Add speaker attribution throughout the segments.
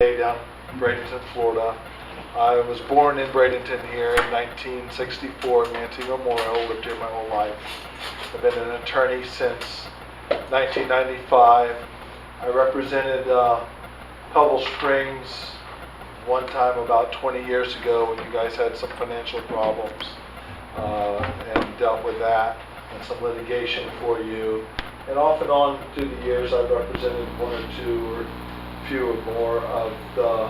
Speaker 1: down in Bradenton, Florida. I was born in Bradenton here in 1964 in Manatee Memorial, lived here my whole life. I've been an attorney since 1995. I represented Pebble Springs one time about 20 years ago when you guys had some financial problems and dealt with that and some litigation for you. And off and on through the years I've represented one or two or few or more of the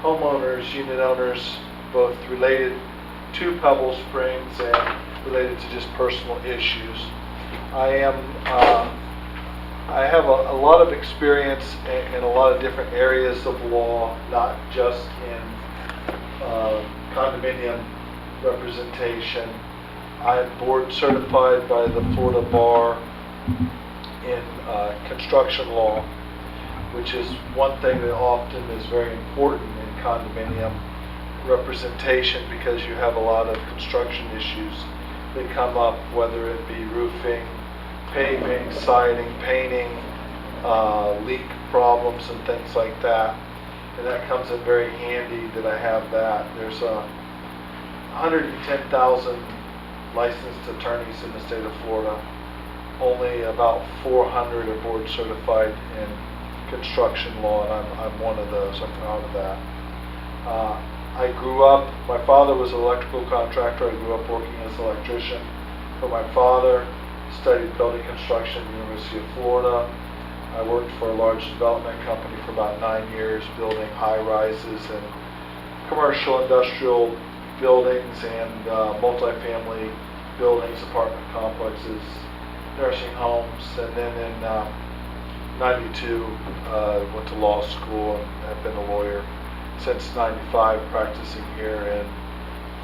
Speaker 1: homeowners, unit owners, both related to Pebble Springs and related to just personal issues. I have a lot of experience in a lot of different areas of law, not just in condominium representation. I'm board certified by the Florida Bar in construction law, which is one thing that often is very important in condominium representation because you have a lot of construction issues that come up, whether it be roofing, paving, siding, painting, leak problems and things like that. And that comes in very handy that I have that. There's 110,000 licensed attorneys in the state of Florida. Only about 400 are board certified in construction law, and I'm one of those. I'm proud of that. I grew up, my father was an electrical contractor. I grew up working as an electrician for my father, studied building construction at the University of Florida. I worked for a large development company for about 9 years, building high-rises and commercial industrial buildings and multifamily buildings, apartment complexes, nursing homes, and then in 92, went to law school and have been a lawyer since 95, practicing here in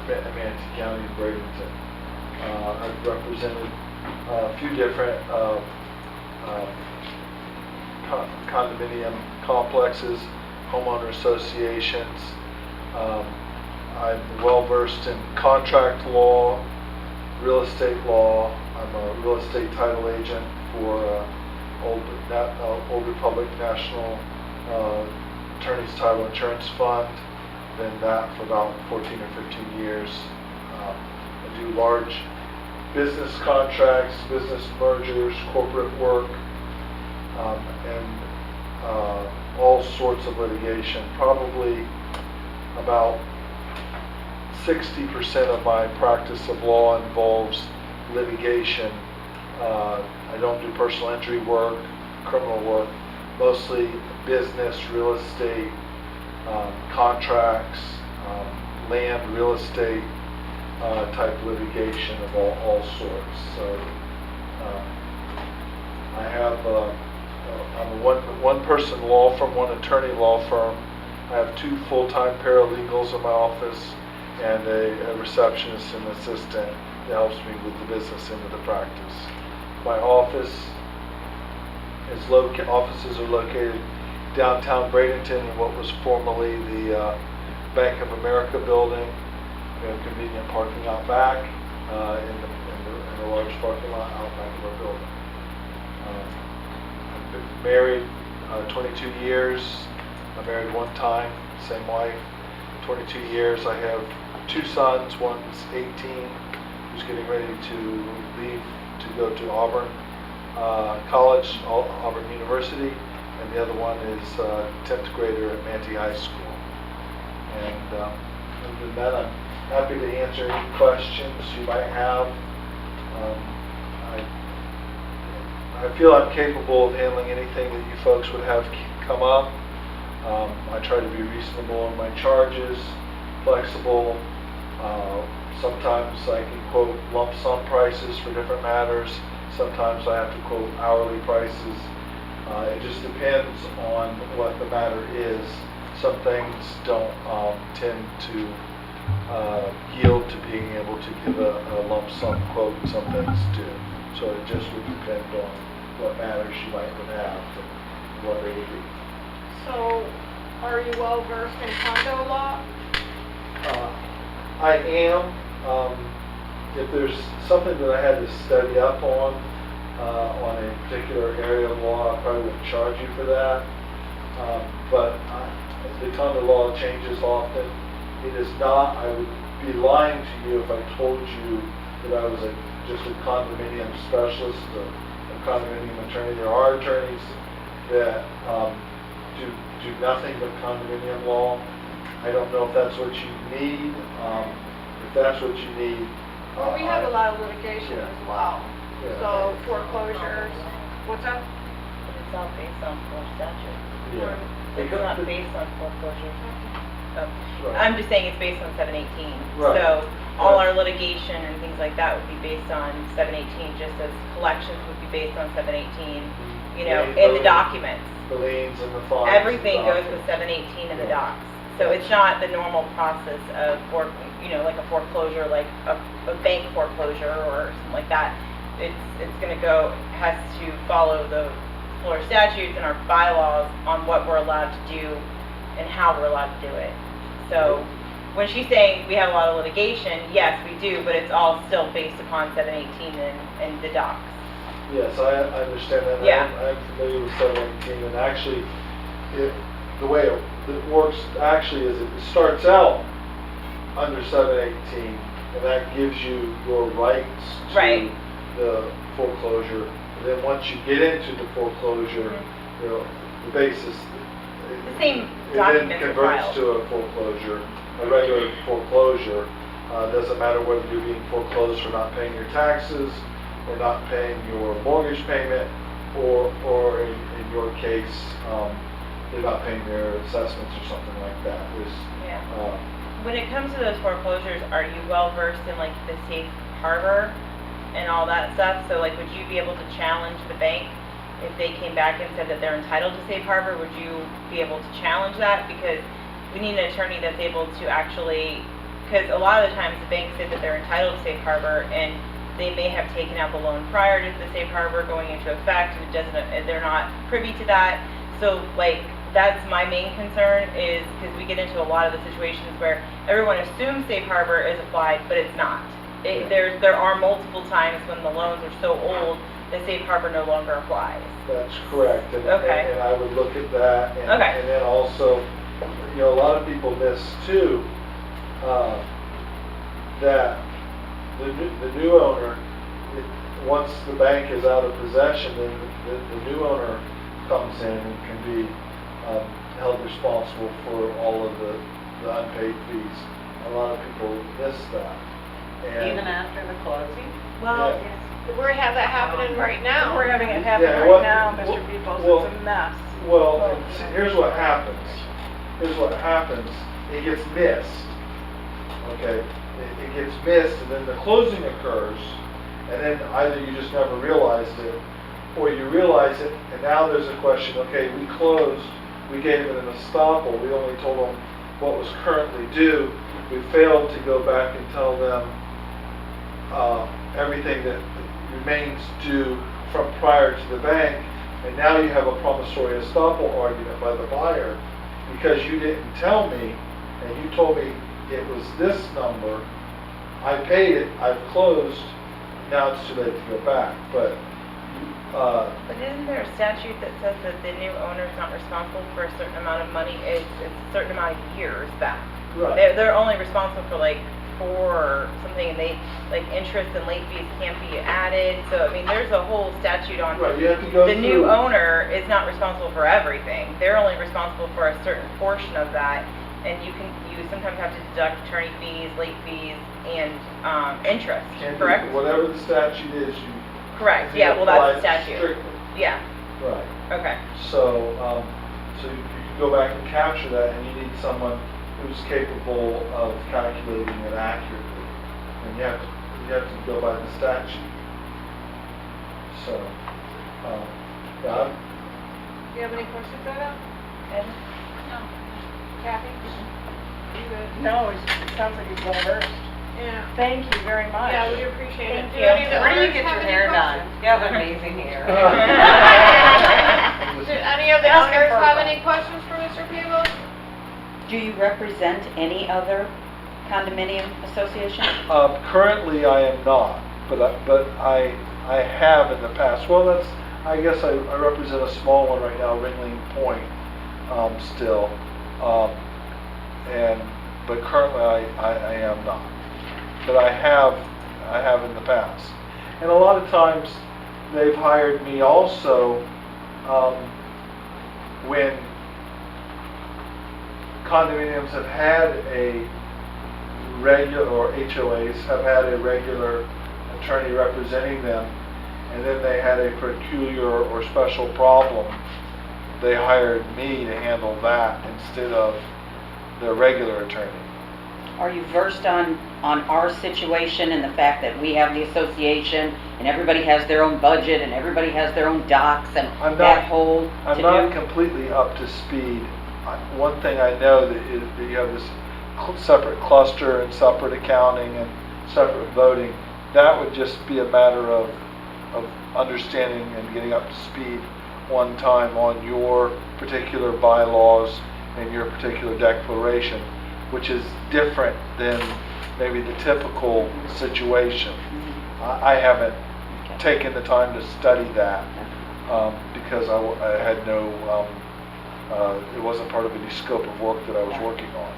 Speaker 1: Manatee County in Bradenton. I've represented a few different condominium complexes, homeowner associations. I'm well versed in contract law, real estate law. I'm a real estate title agent for Old Republic National Attorney's Title Insurance Fund. Been that for about 14 or 15 years. I do large business contracts, business mergers, corporate work, and all sorts of litigation. Probably about 60% of my practice of law involves litigation. I don't do personal injury work, criminal work, mostly business, real estate, contracts, land, real estate type litigation of all sorts. So I have I'm a one-person law firm, one attorney law firm. I have 2 full-time paralegals in my office and a receptionist and assistant that helps me with the business end of the practice. My offices are located downtown Bradenton in what was formerly the Bank of America building. We have convenient parking out back in the large parking lot out back of our building. I've been married 22 years. I married one time, same wife. 22 years. I have 2 sons. One's 18, who's getting ready to leave to go to Auburn College, Auburn University, and the other one is 10th grader at Manatee High School. And other than that, I'm happy to answer any questions you might have. I feel I'm capable of handling anything that you folks would have come up. I try to be reasonable in my charges, flexible. Sometimes I can quote lump sum prices for different matters. Sometimes I have to quote hourly prices. It just depends on what the matter is. Some things don't tend to yield to being able to give a lump sum quote, and some things do. So it just would depend on what matters you would have and what they would be.
Speaker 2: So, are you well versed in condo law?
Speaker 1: I am. If there's something that I had to study up on a particular area of law, I probably wouldn't charge you for that. But the condo law changes often. It is not, I would be lying to you if I told you that I was just a condominium specialist, a condominium attorney. There are attorneys that do nothing but condominium law. I don't know if that's what you need. If that's what you need.
Speaker 2: Well, we have a lot of litigation
Speaker 1: Yeah.
Speaker 2: as well.
Speaker 1: Yeah.
Speaker 2: So foreclosures, what's that?
Speaker 3: But it's all based on Florida statute.
Speaker 1: Yeah.
Speaker 3: It's not based on foreclosure. Oh.
Speaker 1: Right.
Speaker 3: I'm just saying it's based on 718.
Speaker 1: Right.
Speaker 3: So all
Speaker 1: Right.
Speaker 3: our litigation and things like that would be based on 718, just as collections would be based on 718, you know,
Speaker 1: Yeah,
Speaker 3: in the documents.
Speaker 1: The liens and the fines.
Speaker 3: Everything
Speaker 1: and
Speaker 3: goes
Speaker 1: documents.
Speaker 3: with 718 in the
Speaker 1: Yeah.
Speaker 3: docs. So it's not the normal process of, like a foreclosure, like a bank foreclosure or something like that. It's going to go, has to follow the Florida statutes and our bylaws on what we're allowed to do and how we're allowed to do it. So when she's saying we have a lot of litigation, yes, we do, but it's all still based upon 718 and the docs.
Speaker 1: Yes, I understand that.
Speaker 3: Yeah.
Speaker 1: I'm familiar with 718, and actually, the way it works actually is it starts out under 718, and that gives you your rights to
Speaker 3: Right.
Speaker 1: the foreclosure. And then once you get into the foreclosure,
Speaker 3: Mhm.
Speaker 1: you know, the basis.
Speaker 3: The same
Speaker 1: It
Speaker 3: documents
Speaker 1: then
Speaker 3: are
Speaker 1: converts
Speaker 3: filed.
Speaker 1: to a foreclosure, a regular foreclosure. Doesn't matter whether you're being foreclosed for not paying your taxes, or not paying your mortgage payment, or in your case, they're not paying their assessments or something like that.
Speaker 3: Yeah.
Speaker 1: Uh,
Speaker 3: When it comes to those foreclosures, are you well versed in like the safe harbor and all that stuff? So like, would you be able to challenge the bank if they came back and said that they're entitled to safe harbor? Would you be able to challenge that? Because we need an attorney that's able to actually, because a lot of the times the banks say that they're entitled to safe harbor and they may have taken out the loan prior to the safe harbor going into effect, and they're not privy to that. So like, that's my main concern, is because we get into a lot of the situations where everyone assumes safe harbor is applied, but it's not. There are multiple times when the loans are so old that safe harbor no longer applies.
Speaker 1: That's correct, and
Speaker 3: Okay.
Speaker 1: and I would look at that, and
Speaker 3: Okay.
Speaker 1: and then also, you know, a lot of people miss too, that the new owner, once the bank is out of possession, then the new owner comes in and can be held responsible for all of the unpaid fees. A lot of people miss that. And
Speaker 4: Even after the closing?
Speaker 3: Well,
Speaker 1: Yeah.
Speaker 2: We have that happening right now.
Speaker 5: We're having it happen
Speaker 1: Yeah,
Speaker 5: right
Speaker 1: what-
Speaker 5: now,
Speaker 1: well-
Speaker 5: Mr. Peoples,
Speaker 1: well-
Speaker 5: it's a mess.
Speaker 1: Well, and see, here's what happens. It gets missed. Okay? It gets missed, and then the closing occurs, and then either you just never realized it, or you realize it, and now there's a question, okay, we closed, we gave it an estoppel, we only told them what was currently due, we failed to go back and tell them everything that remains due from prior to the bank, and now you have a promissory estoppel argument by the buyer because you didn't tell me, and you told me it was this number, I paid it, I've closed, now it's too late to go back, but
Speaker 3: but isn't there a statute that says that the new owner is not responsible for a certain amount of money? It's a certain amount of years back.
Speaker 1: Right.
Speaker 3: They're only responsible for like 4 or something, and they, like, interest and late fees can't be added. So I mean, there's a whole statute on.
Speaker 1: Right, you have to go
Speaker 3: The new
Speaker 1: through-
Speaker 3: owner is not responsible for everything. They're only responsible for a certain portion of that, and you sometimes have to deduct attorney fees, late fees, and interest.
Speaker 1: can't do-
Speaker 3: Correct.
Speaker 1: whatever the statute is, you.
Speaker 3: Correct.
Speaker 1: you
Speaker 3: Yeah. Well, that's
Speaker 1: apply
Speaker 3: the
Speaker 1: it
Speaker 3: statute.
Speaker 1: strictly.
Speaker 3: Yeah.
Speaker 1: Right.
Speaker 3: Okay.
Speaker 1: So, so you can go back and capture that, and you need someone who's capable of calculating it accurately. And you have to go by the statute. So, yeah,
Speaker 2: Do you have any questions, Etta?
Speaker 3: And
Speaker 2: Kathy? You good?
Speaker 5: No, it sounds like it's well versed.
Speaker 2: Yeah.
Speaker 5: Thank you very much.
Speaker 2: Yeah, we appreciate it.
Speaker 3: Thank
Speaker 2: Do
Speaker 3: you.
Speaker 2: any of the
Speaker 4: Where do you
Speaker 2: owners
Speaker 4: get
Speaker 2: have
Speaker 4: your
Speaker 2: any
Speaker 4: hair done?
Speaker 2: questions?
Speaker 4: You have amazing hair.
Speaker 2: Do any of the
Speaker 5: Asking
Speaker 2: owners
Speaker 5: for a
Speaker 2: have
Speaker 5: friend.
Speaker 2: any questions for Mr. Peebles?
Speaker 6: Do you represent any other condominium association?
Speaker 1: currently I am not, but I have in the past. Well, I guess I represent a small one right now, Ringling Point, still. Um, but currently I am not. But I have in the past. And a lot of times they've hired me also when condominiums have had a regular, or HOAs have had a regular attorney representing them, and then they had a peculiar or special problem, they hired me to handle that instead of their regular attorney.
Speaker 6: Are you versed on our situation and the fact that we have the association and everybody has their own budget and everybody has their own docs and that whole
Speaker 1: I'm not completely up to speed. One thing I know that you have this separate cluster and separate accounting and separate voting. That would just be a matter of understanding and getting up to speed one time on your particular bylaws and your particular declaration, which is different than maybe the typical situation. I haven't taken the time to study that because I had no, it wasn't part of any scope of work that I was working on.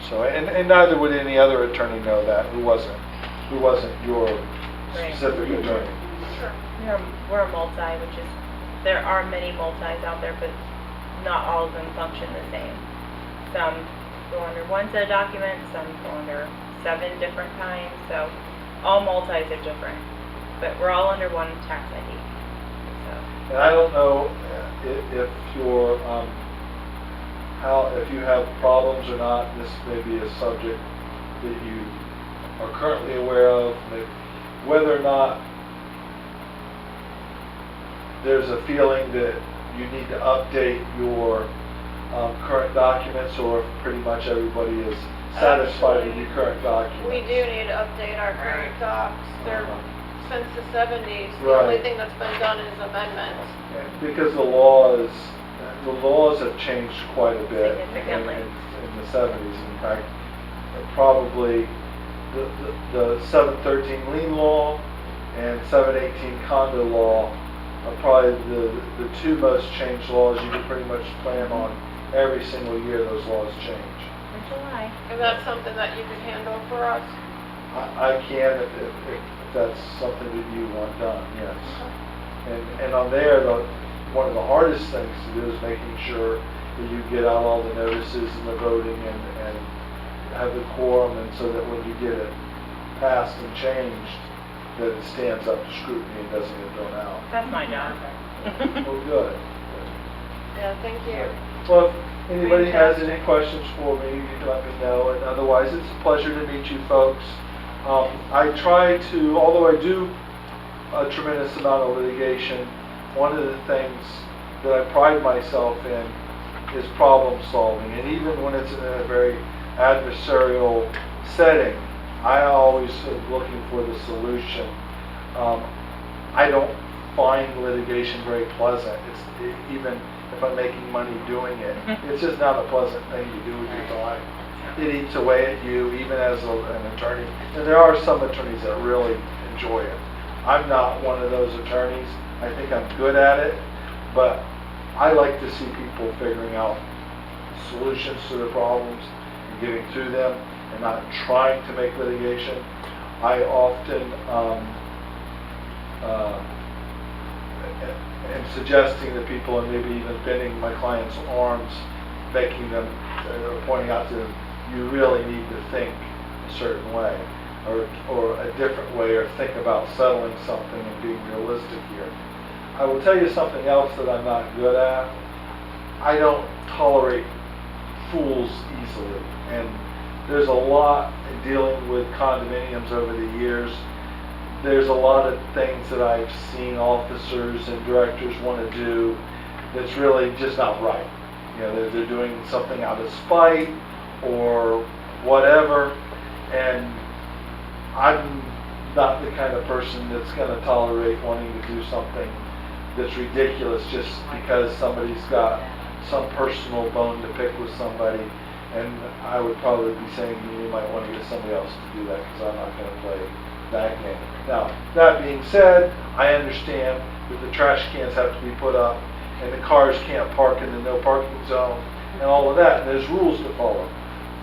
Speaker 1: So, and neither would any other attorney know that who wasn't your specific attorney.
Speaker 2: Sure.
Speaker 3: We're a multi, which is, there are many multis out there, but not all of them function the same. Some go under one set of documents, some go under 7 different kinds, so all multis are different, but we're all under one tax ID. So.
Speaker 1: And I don't know if you're, if you have problems or not. This may be a subject that you are currently aware of, whether or not there's a feeling that you need to update your current documents, or if pretty much everybody is satisfied with your current documents.
Speaker 2: We do need to update our current docs. They're since the 70s. The
Speaker 1: Right.
Speaker 2: only thing that's been done is amendments.
Speaker 1: Because the laws have changed quite a bit
Speaker 3: Significantly.
Speaker 1: in the 70s. In fact, probably the 713 lien law and 718 condo law are probably the 2 most changed laws. You can pretty much plan on every single year those laws change.
Speaker 3: In July.
Speaker 2: And that's something that you could handle for us.
Speaker 1: I can if that's something that you want done, yes. And on there, one of the hardest things to do is making sure that you get out all the notices and the voting and have the quorum, and so that when you get it passed and changed, that it stands up to scrutiny and doesn't get thrown out.
Speaker 3: That's my job.
Speaker 1: Well, good.
Speaker 2: Yeah, thank you.
Speaker 1: Well, if anybody has any questions for me, you can let me know, and otherwise, it's a pleasure to meet you folks. I try to, although I do a tremendous amount of litigation, one of the things that I pride myself in is problem solving, and even when it's in a very adversarial setting, I always am looking for the solution. I don't find litigation very pleasant. Even if I'm making money doing it, it's just not a pleasant thing to do with your time. It eats away at you, even as an attorney. And there are some attorneys that really enjoy it. I'm not one of those attorneys. I think I'm good at it, but I like to see people figuring out solutions to their problems and getting through them and not trying to make litigation. I often am suggesting to people, and maybe even bending my clients' arms, making them, pointing out to them, you really need to think a certain way, or a different way, or think about settling something and being realistic here. I will tell you something else that I'm not good at. I don't tolerate fools easily, and there's a lot in dealing with condominiums over the years. There's a lot of things that I've seen officers and directors want to do that's really just not right. You know, they're doing something out of spite or whatever, and I'm not the kind of person that's going to tolerate wanting to do something that's ridiculous just because somebody's got some personal bone to pick with somebody. And I would probably be saying you might want to get somebody else to do that, because I'm not going to play that game. Now, that being said, I understand that the trash cans have to be put up and the cars can't park in the no parking zone, and all of that, and there's rules to follow.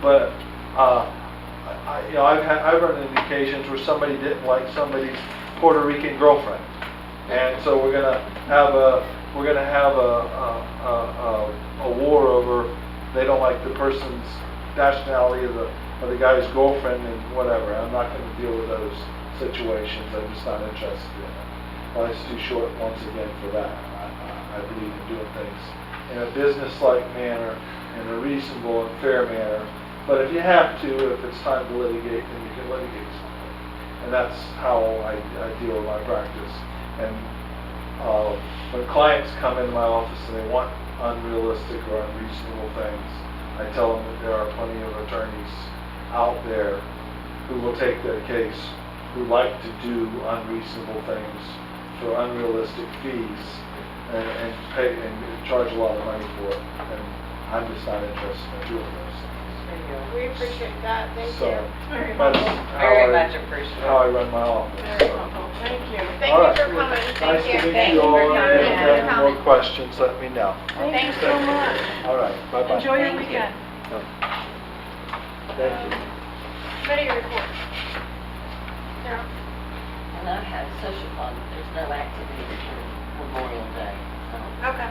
Speaker 1: But, I've run into occasions where somebody didn't like somebody's Puerto Rican girlfriend. And so we're gonna have a war over, they don't like the person's nationality of the guy's girlfriend and whatever. I'm not gonna deal with those situations, I'm just not interested in it. Life's too short, once again, for that. I believe in doing things in a business-like manner, in a reasonable and fair manner. But if you have to, if it's time to litigate, then you can litigate something. And that's how I deal with my practice. And when clients come into my office and they want unrealistic or unreasonable things, I tell them that there are plenty of attorneys out there who will take their case, who like to do unreasonable things for unrealistic fees and pay and charge a lot of money for it. And I'm just not interested in doing those things.
Speaker 2: We appreciate that, thank
Speaker 1: So
Speaker 2: you.
Speaker 1: that's
Speaker 4: Very much appreciated.
Speaker 1: how I run my office.
Speaker 5: Very
Speaker 1: So.
Speaker 5: humble, thank you.
Speaker 2: Thank
Speaker 1: All
Speaker 2: you
Speaker 1: right.
Speaker 2: for coming,
Speaker 1: Nice
Speaker 2: thank
Speaker 1: to
Speaker 2: you.
Speaker 1: meet
Speaker 3: Thank
Speaker 1: you
Speaker 3: you
Speaker 1: all.
Speaker 3: for coming.
Speaker 1: If you have any more
Speaker 2: Coming.
Speaker 1: questions, let me know.
Speaker 5: Thanks so much.
Speaker 1: All right, bye-bye.
Speaker 5: Enjoy your
Speaker 3: Thank you.
Speaker 5: weekend.
Speaker 1: Thank you.
Speaker 2: Committee report. Sarah?
Speaker 4: And I had social fund, there's no activity for Memorial Day, so
Speaker 2: Okay,
Speaker 4: I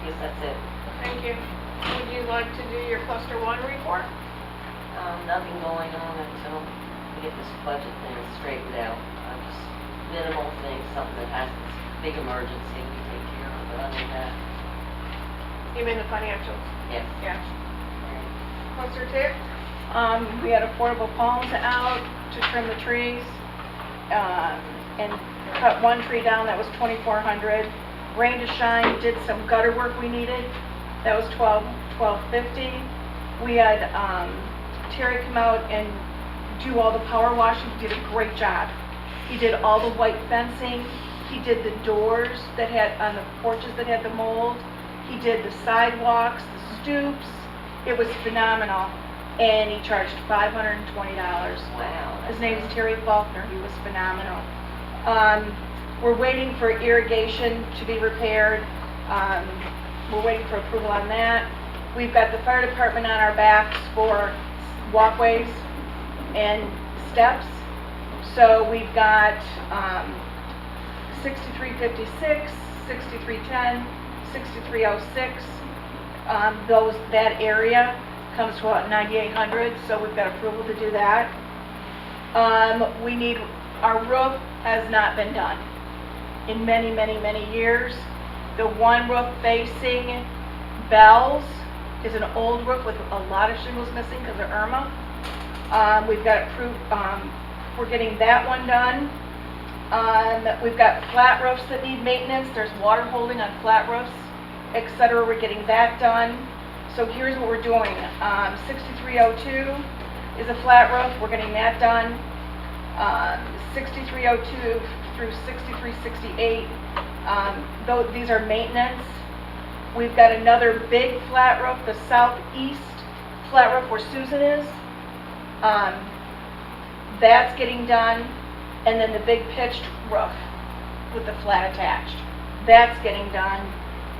Speaker 4: guess that's it.
Speaker 2: thank you. Would you like to do your cluster one report?
Speaker 4: Nothing going on until we get this budget thing straightened out. Just minimal things, something that has this big emergency we take care of, but other than that,
Speaker 2: You mean the financials?
Speaker 4: yes.
Speaker 2: Yeah. Cluster two?
Speaker 5: We had affordable palms out to trim the trees, and cut one tree down, that was 2,400. Rain to Shine did some gutter work we needed, that was $1250. We had, Terry come out and do all the power washing, he did a great job. He did all the white fencing, he did the doors that had, on the porches that had the mold, he did the sidewalks, the stoops, it was phenomenal. And he charged $520.
Speaker 4: Wow.
Speaker 5: His name is Terry Faulkner, he was phenomenal. We're waiting for irrigation to be repaired, we're waiting for approval on that. We've got the fire department on our backs for walkways and steps. So we've got 6356, 6310, 6306. That area comes to about 9,800, so we've got approval to do that. We need, our roof has not been done in many, many, many years. The one roof facing Bell's is an old roof with a lot of shingles missing because of Irma. We've got approved, we're getting that one done. We've got flat roofs that need maintenance, there's water holding on flat roofs, etc. We're getting that done. So here's what we're doing. 6302 is a flat roof, we're getting that done. 6302 through 6368, these are maintenance. We've got another big flat roof, the southeast flat roof where Susan is. That's getting done. And then the big pitched roof with the flat attached. That's getting done.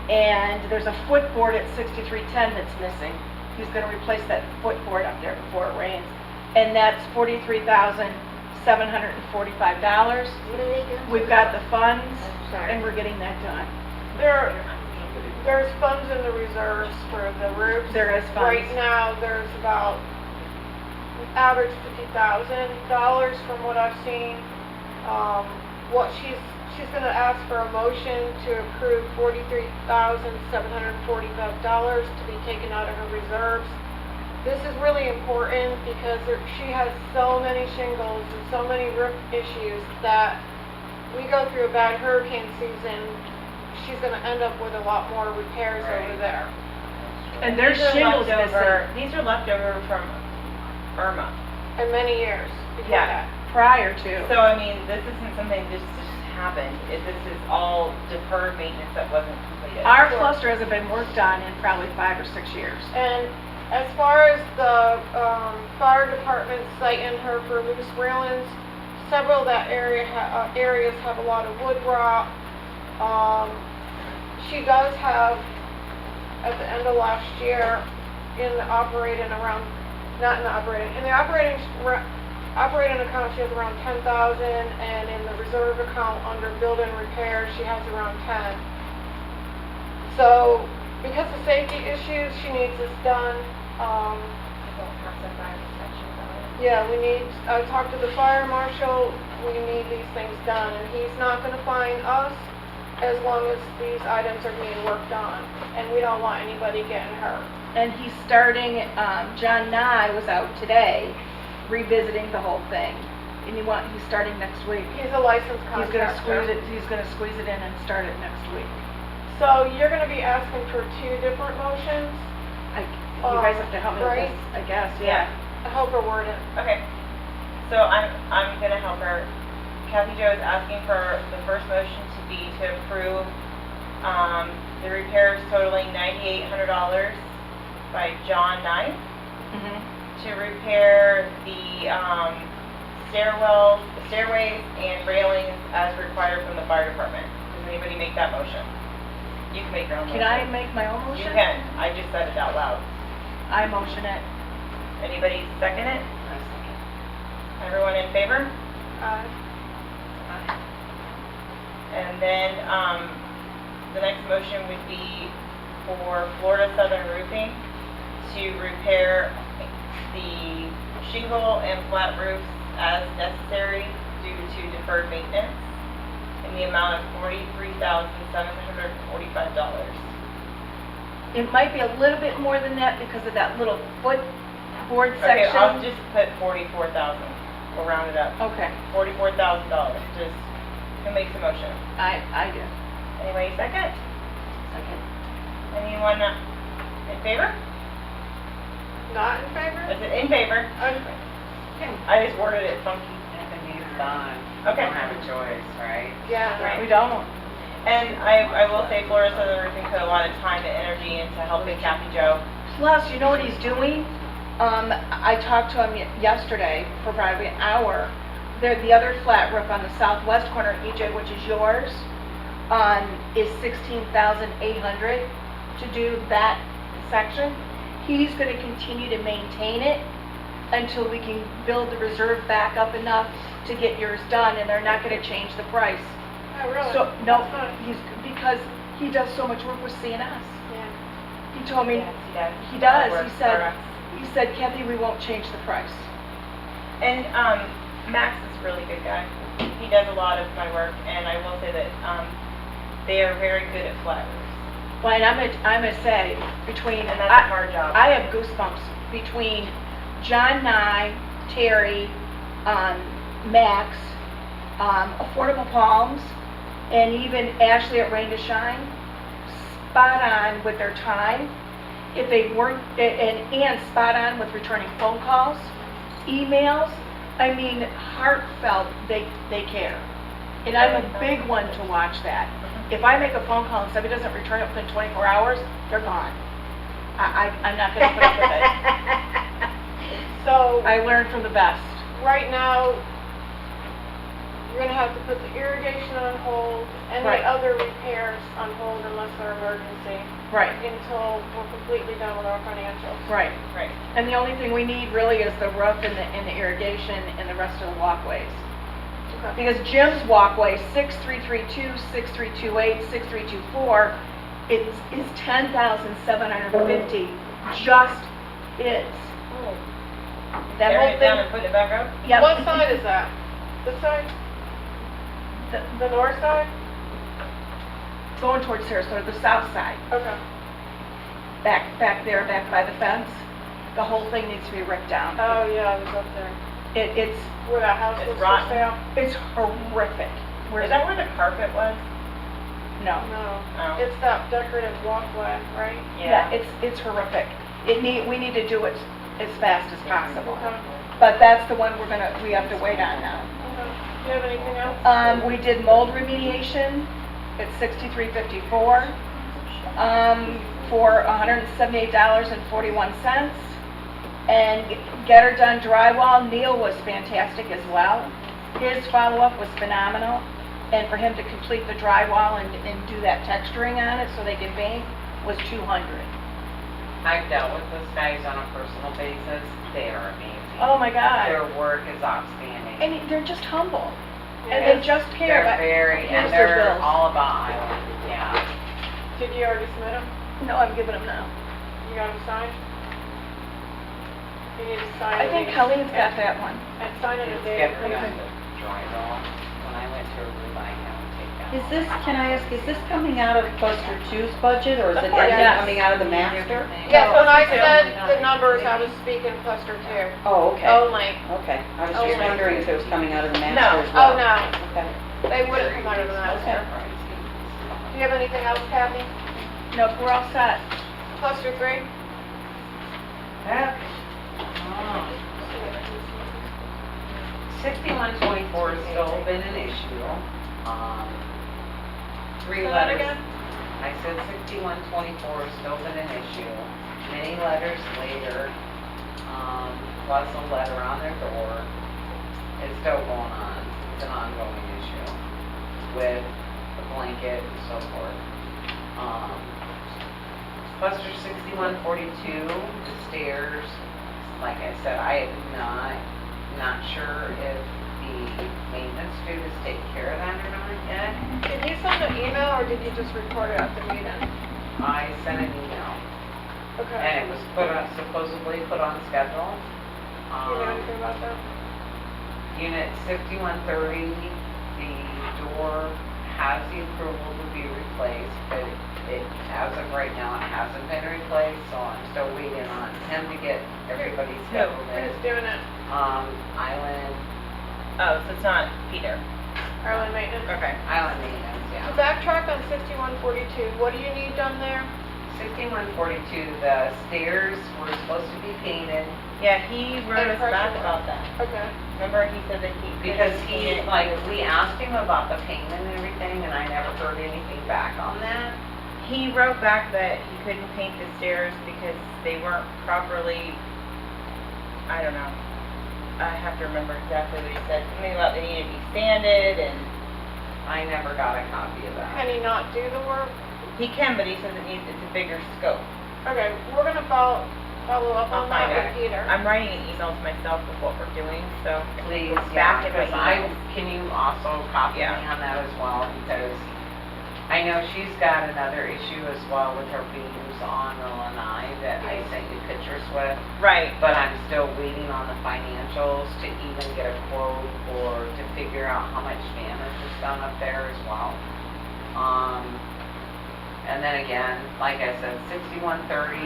Speaker 5: And there's a footboard at 6310 that's missing. He's going to replace that footboard up there before it rains. And that's $43,745. We've got the funds, and we're getting that done.
Speaker 2: There's funds in the reserves for the roofs.
Speaker 5: There is funds.
Speaker 2: Right now, there's about average $50,000 from what I've seen. What she's gonna ask for a motion to approve $43,745 to be taken out of her reserves. This is really important because she has so many shingles and so many roof issues that we go through a bad hurricane season, she's gonna end up with a lot more repairs over there.
Speaker 5: And there's
Speaker 3: These are
Speaker 5: shingles
Speaker 3: leftover-
Speaker 5: missing
Speaker 3: These are leftover from Irma.
Speaker 2: In many years before
Speaker 3: Yeah.
Speaker 2: that.
Speaker 5: prior to.
Speaker 3: So, I mean, this isn't something that just happened. This is all deferred maintenance that wasn't completed.
Speaker 5: Our cluster hasn't been worked on in probably 5 or 6 years.
Speaker 2: And as far as the fire department citing her for loose railings, several of that areas have a lot of wood rot. She does have, at the end of last year, in the operating around, not in the operating, in the operating account, she has around 10,000, and in the reserve account under building repairs, she has around 10. So, because of safety issues, she needs this done. Yeah, I talked to the fire marshal, we need these things done, and he's not gonna fine us as long as these items are being worked on, and we don't want anybody getting hurt.
Speaker 5: And he's starting, John Nye was out today revisiting the whole thing. And he's starting next week.
Speaker 2: He's a licensed
Speaker 5: He's gonna
Speaker 2: contractor.
Speaker 5: he's gonna squeeze it in and start it next week.
Speaker 2: So you're gonna be asking for 2 different motions?
Speaker 5: You guys have to help me with
Speaker 2: Right?
Speaker 5: this, I guess,
Speaker 3: Yeah.
Speaker 5: yeah.
Speaker 2: I hope her word it.
Speaker 3: Okay, so I'm gonna help her. Kathy Jo is asking for the first motion to be to approve, the repairs totaling $9,800 by John Nye to repair the, stairways and railings as required from the fire department. Does anybody make that motion? You can make your own motion.
Speaker 5: Can I make my own motion?
Speaker 3: You can, I just said it out loud.
Speaker 5: I motion it.
Speaker 3: Anybody second it?
Speaker 4: I second.
Speaker 3: Everyone in favor?
Speaker 2: Uh,
Speaker 3: And then, the next motion would be for Florida Southern Roofing to repair the shingle and flat roofs as necessary due to deferred maintenance in the amount of $43,745.
Speaker 5: It might be a little bit more than that because of that little footboard
Speaker 3: Okay,
Speaker 5: section.
Speaker 3: I'll just put 44,000, we'll round it up.
Speaker 5: Okay,
Speaker 3: $44,000, just, who makes the motion?
Speaker 5: I do.
Speaker 3: Anybody second?
Speaker 4: Second.
Speaker 3: Anyone in favor?
Speaker 2: Not in favor?
Speaker 3: Is it in favor? I just worded it funky.
Speaker 7: Anthony's gone.
Speaker 3: Okay.
Speaker 7: Don't have a choice, right?
Speaker 2: Yeah.
Speaker 3: Right.
Speaker 5: We don't.
Speaker 3: And I will say Florida Southern Roofing put a lot of time and energy into helping Kathy Jo.
Speaker 5: Plus, you know what he's doing? I talked to him yesterday for probably an hour. The other flat roof on the southwest corner, EJ, which is yours, is $16,800 to do that section. He's gonna continue to maintain it until we can build the reserve back up enough to get yours done, and they're not gonna change the price.
Speaker 2: Oh, really?
Speaker 5: So, no,
Speaker 2: That's not-
Speaker 5: because he does so much work with CNS.
Speaker 2: Yeah.
Speaker 5: He told me,
Speaker 3: Yes, he does.
Speaker 5: he does,
Speaker 3: Works
Speaker 5: he
Speaker 3: for
Speaker 5: said,
Speaker 3: us.
Speaker 5: Kathy, we won't change the price.
Speaker 3: And Max is a really good guy. He does a lot of my work, and I will say that they are very good at flat roofs.
Speaker 5: Well, and I'm gonna say, between,
Speaker 3: And that's a hard job.
Speaker 5: I have goosebumps between John Nye, Terry, Max, Affordable Palms, and even Ashley at Rain to Shine, spot on with their time. If they weren't, and spot on with returning phone calls, emails, I mean, heartfelt, they care. And I'm a big one to watch that. If I make a phone call and somebody doesn't return it within 24 hours, they're gone. I'm not gonna put up with it.
Speaker 2: So,
Speaker 5: I learned from the best.
Speaker 2: right now, you're gonna have to put the irrigation on hold and
Speaker 5: Right.
Speaker 2: the other repairs on hold unless they're emergency,
Speaker 5: Right,
Speaker 2: until we're completely done with our financials.
Speaker 5: right.
Speaker 3: Right.
Speaker 5: And the only thing we need really is the roof and the irrigation and the rest of the walkways.
Speaker 2: Okay.
Speaker 5: Because Jim's walkway, 6332, 6328, 6324, is $10,750, just is. That
Speaker 3: Tearing
Speaker 5: whole
Speaker 3: it down
Speaker 5: thing,
Speaker 3: and putting it back up?
Speaker 5: yeah.
Speaker 2: What side is that? This side? The north side?
Speaker 5: Going towards Sarasota, the south side,
Speaker 2: Okay.
Speaker 5: back there, back by the fence, the whole thing needs to be ripped down.
Speaker 2: Oh, yeah, I was up there.
Speaker 5: It's
Speaker 2: Where that house
Speaker 3: It's
Speaker 2: was for
Speaker 3: rotten.
Speaker 2: sale?
Speaker 5: It's horrific.
Speaker 3: Is that where the carpet was?
Speaker 5: No.
Speaker 2: No.
Speaker 3: Oh.
Speaker 2: It's that decorative walkway, right?
Speaker 5: Yeah, it's horrific. We need to do it as fast as possible.
Speaker 2: Okay.
Speaker 5: But that's the one we have to wait on now.
Speaker 2: Okay. Do you have anything else?
Speaker 5: We did mold remediation at $63.54, for $178.41. And Get Her Done drywall, Neil was fantastic as well. His follow-up was phenomenal. And for him to complete the drywall and do that texturing on it so they can paint was $200.
Speaker 7: I've dealt with those guys on a personal basis. They are amazing.
Speaker 5: Oh my God.
Speaker 7: Their work is outstanding.
Speaker 5: And they're just humble. And
Speaker 2: Yeah.
Speaker 5: they just care.
Speaker 7: They're
Speaker 5: about
Speaker 7: very,
Speaker 5: here's
Speaker 7: and
Speaker 5: their
Speaker 7: they're
Speaker 5: bills.
Speaker 7: all about Island, yeah.
Speaker 2: Did you already submit them?
Speaker 5: No, I'm giving them now.
Speaker 2: You got them signed? You need to sign
Speaker 5: I
Speaker 2: it.
Speaker 5: think Colleen's got that one.
Speaker 2: And sign it a
Speaker 7: It's
Speaker 2: day.
Speaker 7: good for them to drive on. When I went to Aruba, I had to take that.
Speaker 6: Is this, can I ask, is this coming out of cluster two's budget, or is it
Speaker 5: Of course,
Speaker 6: anything
Speaker 5: yes.
Speaker 6: coming out of the master?
Speaker 2: Yes, when I
Speaker 5: Cluster two.
Speaker 2: said the numbers, I was speaking cluster two.
Speaker 6: Oh, okay,
Speaker 2: Only.
Speaker 6: okay. I was
Speaker 2: Only.
Speaker 6: just wondering if it was coming out of the
Speaker 3: No.
Speaker 6: master as
Speaker 2: Oh,
Speaker 6: well.
Speaker 2: no.
Speaker 6: Okay.
Speaker 2: They wouldn't come out of the master. Do you have anything else, Kathy?
Speaker 5: Nope, we're all set.
Speaker 2: Cluster three?
Speaker 7: Okay. 6124 has still been an issue. Three
Speaker 2: Say that
Speaker 7: letters.
Speaker 2: again?
Speaker 7: I said 6124 has still been an issue. Many letters later, plus a letter on their door. It's still going on. It's an ongoing issue with the blanket and so forth. Cluster 6142, the stairs, like I said, I am not sure if the maintenance dude is taking care of that or not yet.
Speaker 2: Did you send an email or did you just record it at the meeting?
Speaker 7: I sent an email,
Speaker 2: Okay.
Speaker 7: and it was supposedly put on schedule.
Speaker 2: Do you know anything about that?
Speaker 7: Unit 6130, the door has the approval to be replaced, but as of right now, it hasn't been replaced, so I'm still waiting on him to get everybody scheduled
Speaker 2: Who's
Speaker 7: in.
Speaker 2: doing it?
Speaker 7: Island
Speaker 3: Oh, so it's not Peter.
Speaker 2: Island maintenance?
Speaker 3: Okay.
Speaker 7: maintenance,
Speaker 2: To
Speaker 7: yeah.
Speaker 2: backtrack on 6142, what do you need done there?
Speaker 7: 6142, the stairs were supposed to be painted
Speaker 3: Yeah, he wrote us back
Speaker 2: Impression.
Speaker 3: about that.
Speaker 2: Okay.
Speaker 3: Remember, he said that he
Speaker 7: because
Speaker 3: couldn't
Speaker 7: he,
Speaker 3: paint it.
Speaker 7: like, we asked him about the payment and everything, and I never heard anything back on that.
Speaker 3: He wrote back that he couldn't paint the stairs because they weren't properly, I don't know. I have to remember exactly what he said. Something about they needed to be sanded and
Speaker 7: I never got a copy of that.
Speaker 2: Can he not do the work?
Speaker 3: he can, but he says it's a bigger scope.
Speaker 2: Okay, we're gonna follow up
Speaker 3: I'll
Speaker 2: on that
Speaker 3: find
Speaker 2: with
Speaker 7: out.
Speaker 2: Peter.
Speaker 3: I'm writing an email to myself of what we're doing, so.
Speaker 7: Please,
Speaker 3: It's
Speaker 7: yeah,
Speaker 3: back in my
Speaker 7: because
Speaker 3: emails.
Speaker 7: can you also copy me
Speaker 3: Yeah.
Speaker 7: on that as well, because I know she's got another issue as well with her beams on the lanai that I sent you pictures with,
Speaker 3: Right.
Speaker 7: but I'm still waiting on the financials to even get a quote or to figure out how much damage is done up there as well. And then again, like I said, 6130,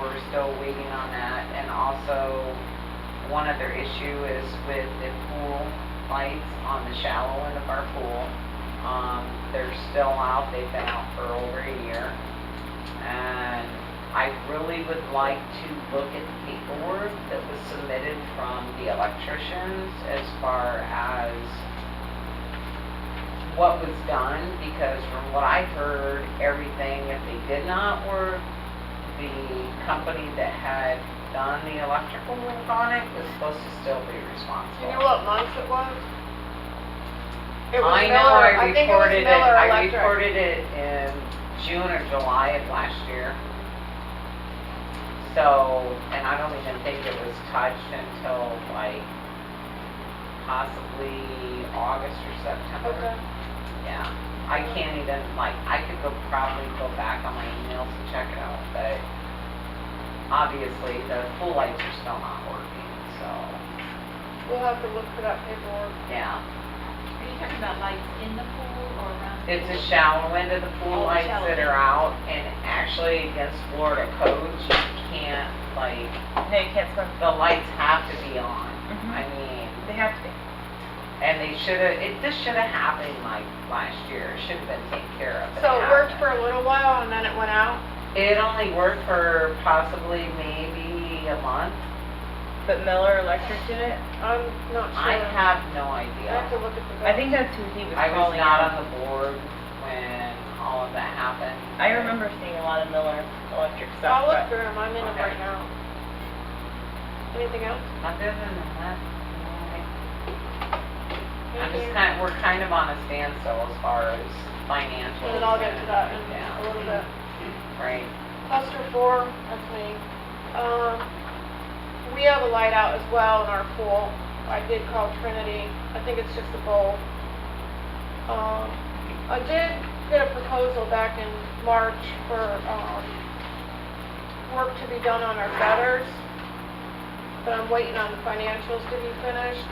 Speaker 7: we're still waiting on that, and also one other issue is with the pool lights on the shallow end of our pool. They're still out, they've been out for over a year. And I really would like to look at the paperwork that was submitted from the electricians as far as what was done, because from what I heard, everything, if they did not work, the company that had done the electrical work on it was supposed to still be
Speaker 2: Do
Speaker 7: responsible.
Speaker 2: you know what month it was? It was
Speaker 7: I know
Speaker 2: Miller,
Speaker 7: I
Speaker 2: think it was
Speaker 7: reported it,
Speaker 2: Miller
Speaker 7: I
Speaker 2: Electric.
Speaker 7: reported it in June or July of last year. So, and I don't even think it was touched until like possibly August or September.
Speaker 2: Okay.
Speaker 7: Yeah, I can't even, like, I could probably go back on my emails and check it out, but obviously the pool lights are still not working, so,
Speaker 2: We'll have to look for that paperwork.
Speaker 7: yeah.
Speaker 8: Are you talking about lights in the pool or around?
Speaker 7: It's a shallow end of the pool
Speaker 8: Oh,
Speaker 7: lights
Speaker 8: shallow
Speaker 7: that
Speaker 8: end.
Speaker 7: are out, and actually against Florida codes, you can't, like,
Speaker 3: No, you can't swim.
Speaker 7: the lights have to be on.
Speaker 3: Mhm.
Speaker 7: I mean,
Speaker 3: They have to be.
Speaker 7: and they should've, this should've happened like last year, it should've been taken care of.
Speaker 2: So it worked
Speaker 7: happened.
Speaker 2: for a little while and then it went out?
Speaker 7: It only worked for possibly maybe a month.
Speaker 3: But Miller Electric did it?
Speaker 2: I'm not sure.
Speaker 7: I have no
Speaker 2: I
Speaker 7: idea.
Speaker 2: have to look at the bill.
Speaker 3: I think that's who he was
Speaker 7: I was
Speaker 3: calling.
Speaker 7: not
Speaker 3: out.
Speaker 7: on the board when all of that happened.
Speaker 3: I remember seeing a lot of Miller Electric
Speaker 2: I'll
Speaker 3: stuff,
Speaker 2: look
Speaker 3: but
Speaker 2: through them, I'm in them
Speaker 7: Okay.
Speaker 2: right now. Anything else?
Speaker 7: Other than that, no. I'm
Speaker 2: Anything?
Speaker 7: just we're kind of on a standstill as far as financials.
Speaker 2: And then I'll get to that in
Speaker 7: Yeah.
Speaker 2: a little bit.
Speaker 7: Right.
Speaker 2: Cluster 4, that's me. We have a light out as well in our pool. I did call Trinity. I think it's just a bulb. I did get a proposal back in March for work to be done on our gutters, but I'm waiting on the financials to be finished.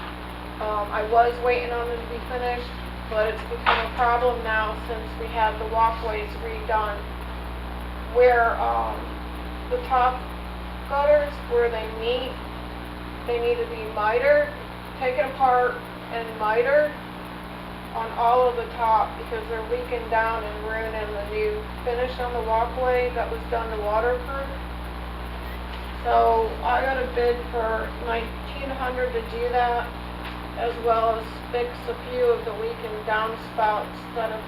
Speaker 2: I was waiting on them to be finished, but it's become a problem now since we had the walkways redone, where the top gutters where they meet, they need to be mitered, taken apart and mitered on all of the top because they're leaking down and ruining the new finish on the walkway that was done to waterproof. So I got a bid for $1,900 to do that, as well as fix a few of the leaking downspouts that have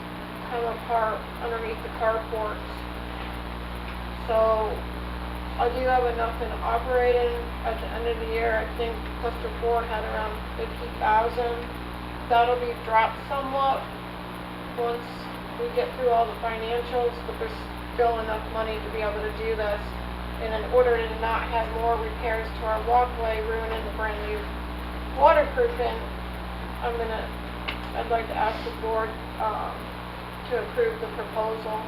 Speaker 2: come apart underneath the carports. So I do have enough in operating at the end of the year. I think Cluster 4 had around 50,000. That'll be dropped somewhat once we get through all the financials, but there's still enough money to be able to do this. And in order to not have more repairs to our walkway ruining the brand new waterproofing, I'd like to ask the board to approve the proposal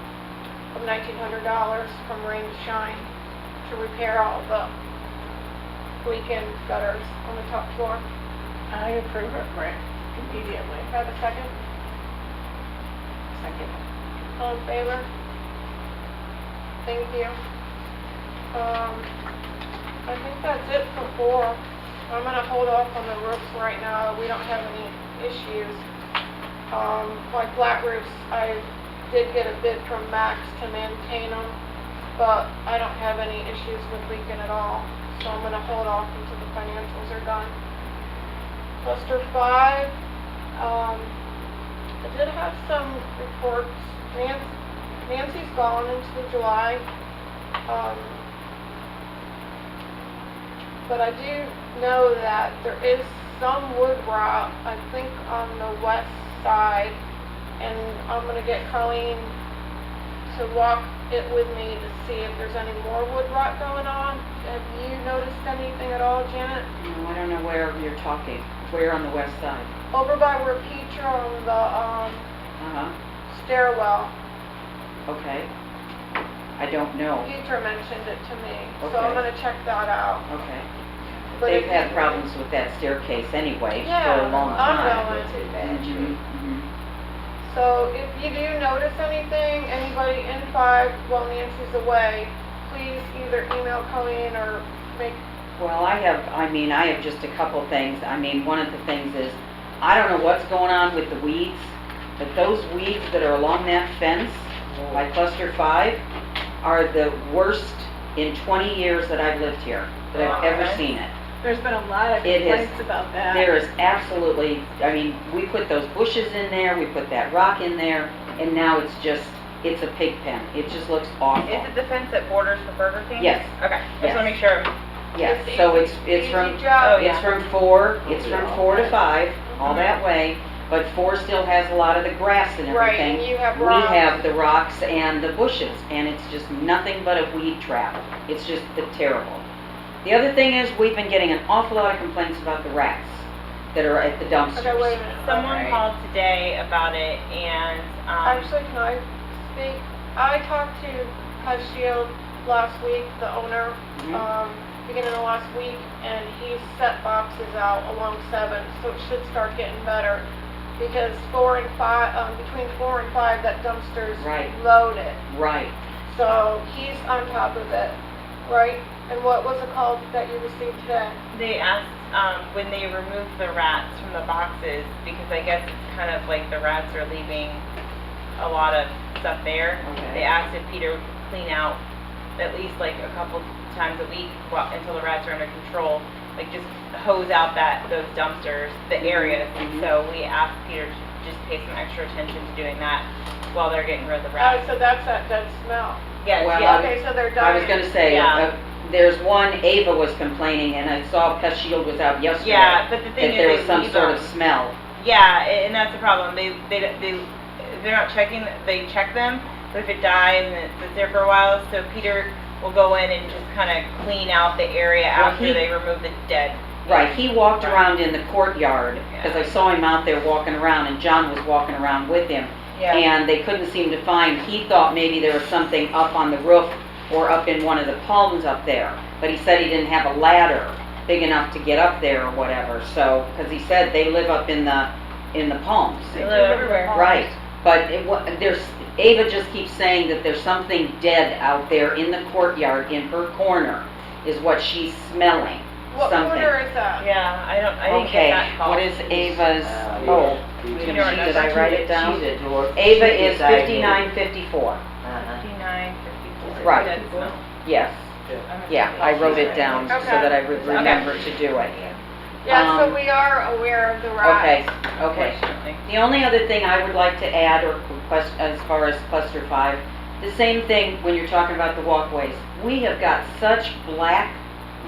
Speaker 2: of $1,900 from Rain to Shine to repair all the leaking gutters on the top floor.
Speaker 5: I approve it, Rick, immediately.
Speaker 2: Have a second?
Speaker 5: Second.
Speaker 2: All in favor? Thank you. I think that's it for 4. I'm gonna hold off on the roofs right now. We don't have any issues. Like flat roofs, I did get a bid from Max to maintain them, but I don't have any issues with leaking at all. So I'm gonna hold off until the financials are done. Cluster 5, I did have some reports. Nancy's gone into July. But I do know that there is some wood rot, I think, on the west side, and I'm going to get Colleen to walk it with me to see if there's any more wood rot going on. Have you noticed anything at all, Janet?
Speaker 6: No, I don't know where you're talking. Where on the west side?
Speaker 2: Over by where Petra on the stairwell.
Speaker 6: Okay. I don't know.
Speaker 2: Petra mentioned it to me, so
Speaker 6: Okay.
Speaker 2: I'm going to check that out.
Speaker 6: Okay.
Speaker 2: But
Speaker 6: They've
Speaker 2: if
Speaker 6: had
Speaker 2: you-
Speaker 6: problems with that staircase anyway
Speaker 2: Yeah,
Speaker 6: for a long
Speaker 2: I
Speaker 6: time.
Speaker 2: know.
Speaker 6: Mhm, mhm.
Speaker 2: So if you do notice anything, anybody in 5 while Nancy's away, please either email Colleen or make,
Speaker 6: Well, I have just a couple things. One of the things is, I don't know what's going on with the weeds, but those weeds that are along that fence by Cluster 5 are the worst in 20 years that I've lived here, that I've ever
Speaker 3: Okay.
Speaker 6: seen it.
Speaker 5: There's been a lot of
Speaker 6: It is-
Speaker 5: complaints about that.
Speaker 6: There is absolutely, we put those bushes in there, we put that rock in there, and now it's a pig pen. It just looks awful.
Speaker 3: Is it the fence that borders the Burger King?
Speaker 6: Yes.
Speaker 3: Okay, I
Speaker 6: Yes.
Speaker 3: just wanna make sure.
Speaker 6: Yes,
Speaker 2: It's
Speaker 6: so
Speaker 2: easy-
Speaker 6: it's from,
Speaker 2: easy job.
Speaker 3: Oh, yeah.
Speaker 6: it's from 4 to 5, all that way, but 4 still has a lot of the grass and
Speaker 2: Right,
Speaker 6: everything.
Speaker 2: and you have
Speaker 6: We
Speaker 2: rocks.
Speaker 6: have the rocks and the bushes, and it's just nothing but a weed trap. It's just terrible. The other thing is, we've been getting an awful lot of complaints about the rats that are at the dumpsters.
Speaker 2: Okay, wait a minute.
Speaker 3: Someone
Speaker 2: Okay.
Speaker 3: called today about it and,
Speaker 2: Actually, can I speak? I talked to Hus Shield last week, the owner,
Speaker 6: Mhm.
Speaker 2: beginning of last week, and he set boxes out along 7, so it should start getting better. Because 4 and 5, between 4 and 5, that dumpster's
Speaker 6: Right.
Speaker 2: loaded.
Speaker 6: Right.
Speaker 2: So he's on top of it, right? And what was it called that you received today?
Speaker 3: they asked, when they removed the rats from the boxes, because I guess it's kind of like the rats are leaving a lot of stuff there.
Speaker 6: Okay.
Speaker 3: They asked if Peter would clean out at least like a couple times a week until the rats are under control, like just hose out those dumpsters, the areas.
Speaker 6: Mhm.
Speaker 3: So we asked Peter to just pay some extra attention to doing that while they're getting rid of the rats.
Speaker 2: So that's that dead smell.
Speaker 3: Yes,
Speaker 6: Well,
Speaker 3: yeah.
Speaker 2: Okay, so they're
Speaker 6: I
Speaker 2: dying.
Speaker 6: was gonna say,
Speaker 3: Yeah.
Speaker 6: there's one, Ava was complaining, and I saw Pest Shield was out yesterday.
Speaker 3: Yeah, but the thing
Speaker 6: that
Speaker 3: is
Speaker 6: there
Speaker 3: they
Speaker 6: was some
Speaker 3: leave
Speaker 6: sort
Speaker 3: them.
Speaker 6: of smell.
Speaker 3: Yeah, and that's the problem. They're not checking. They check them, But if it dies and it sits there for a while, so Peter will go in and just kind of clean out the area
Speaker 6: Well,
Speaker 3: after
Speaker 6: he-
Speaker 3: they remove the dead.
Speaker 6: Right, he walked
Speaker 3: Right.
Speaker 6: around in the courtyard, because I
Speaker 3: Yeah.
Speaker 6: saw him out there walking around, and John was walking around with him.
Speaker 3: Yeah.
Speaker 6: And they couldn't seem to find, he thought maybe there was something up on the roof or up in one of the palms up there. But he said he didn't have a ladder big enough to get up there or whatever, so, because he said they live up in the palms.
Speaker 3: They live everywhere.
Speaker 6: Right, but Ava just keeps saying that there's something dead out there in the courtyard in her corner, is what she's smelling,
Speaker 2: What
Speaker 6: something.
Speaker 2: corner is that?
Speaker 3: Yeah, I didn't
Speaker 6: Okay,
Speaker 3: get that call.
Speaker 6: what is Ava's,
Speaker 9: yeah.
Speaker 6: oh,
Speaker 3: You know what
Speaker 6: did I write it down?
Speaker 9: She's a dwarf.
Speaker 6: Ava
Speaker 9: She
Speaker 6: is
Speaker 9: decided.
Speaker 6: 5954,
Speaker 9: Uh-huh.
Speaker 3: 5954.
Speaker 6: Right.
Speaker 3: Dead smell.
Speaker 6: yes, yeah, I wrote it down so
Speaker 2: Okay.
Speaker 6: that I would remember to do it.
Speaker 2: Yeah, so
Speaker 6: Um,
Speaker 2: we are aware of the rats.
Speaker 6: Okay, okay.
Speaker 3: Unfortunately.
Speaker 6: The only other thing I would like to add, or as far as cluster 5, the same thing when you're talking about the walkways. We have got such black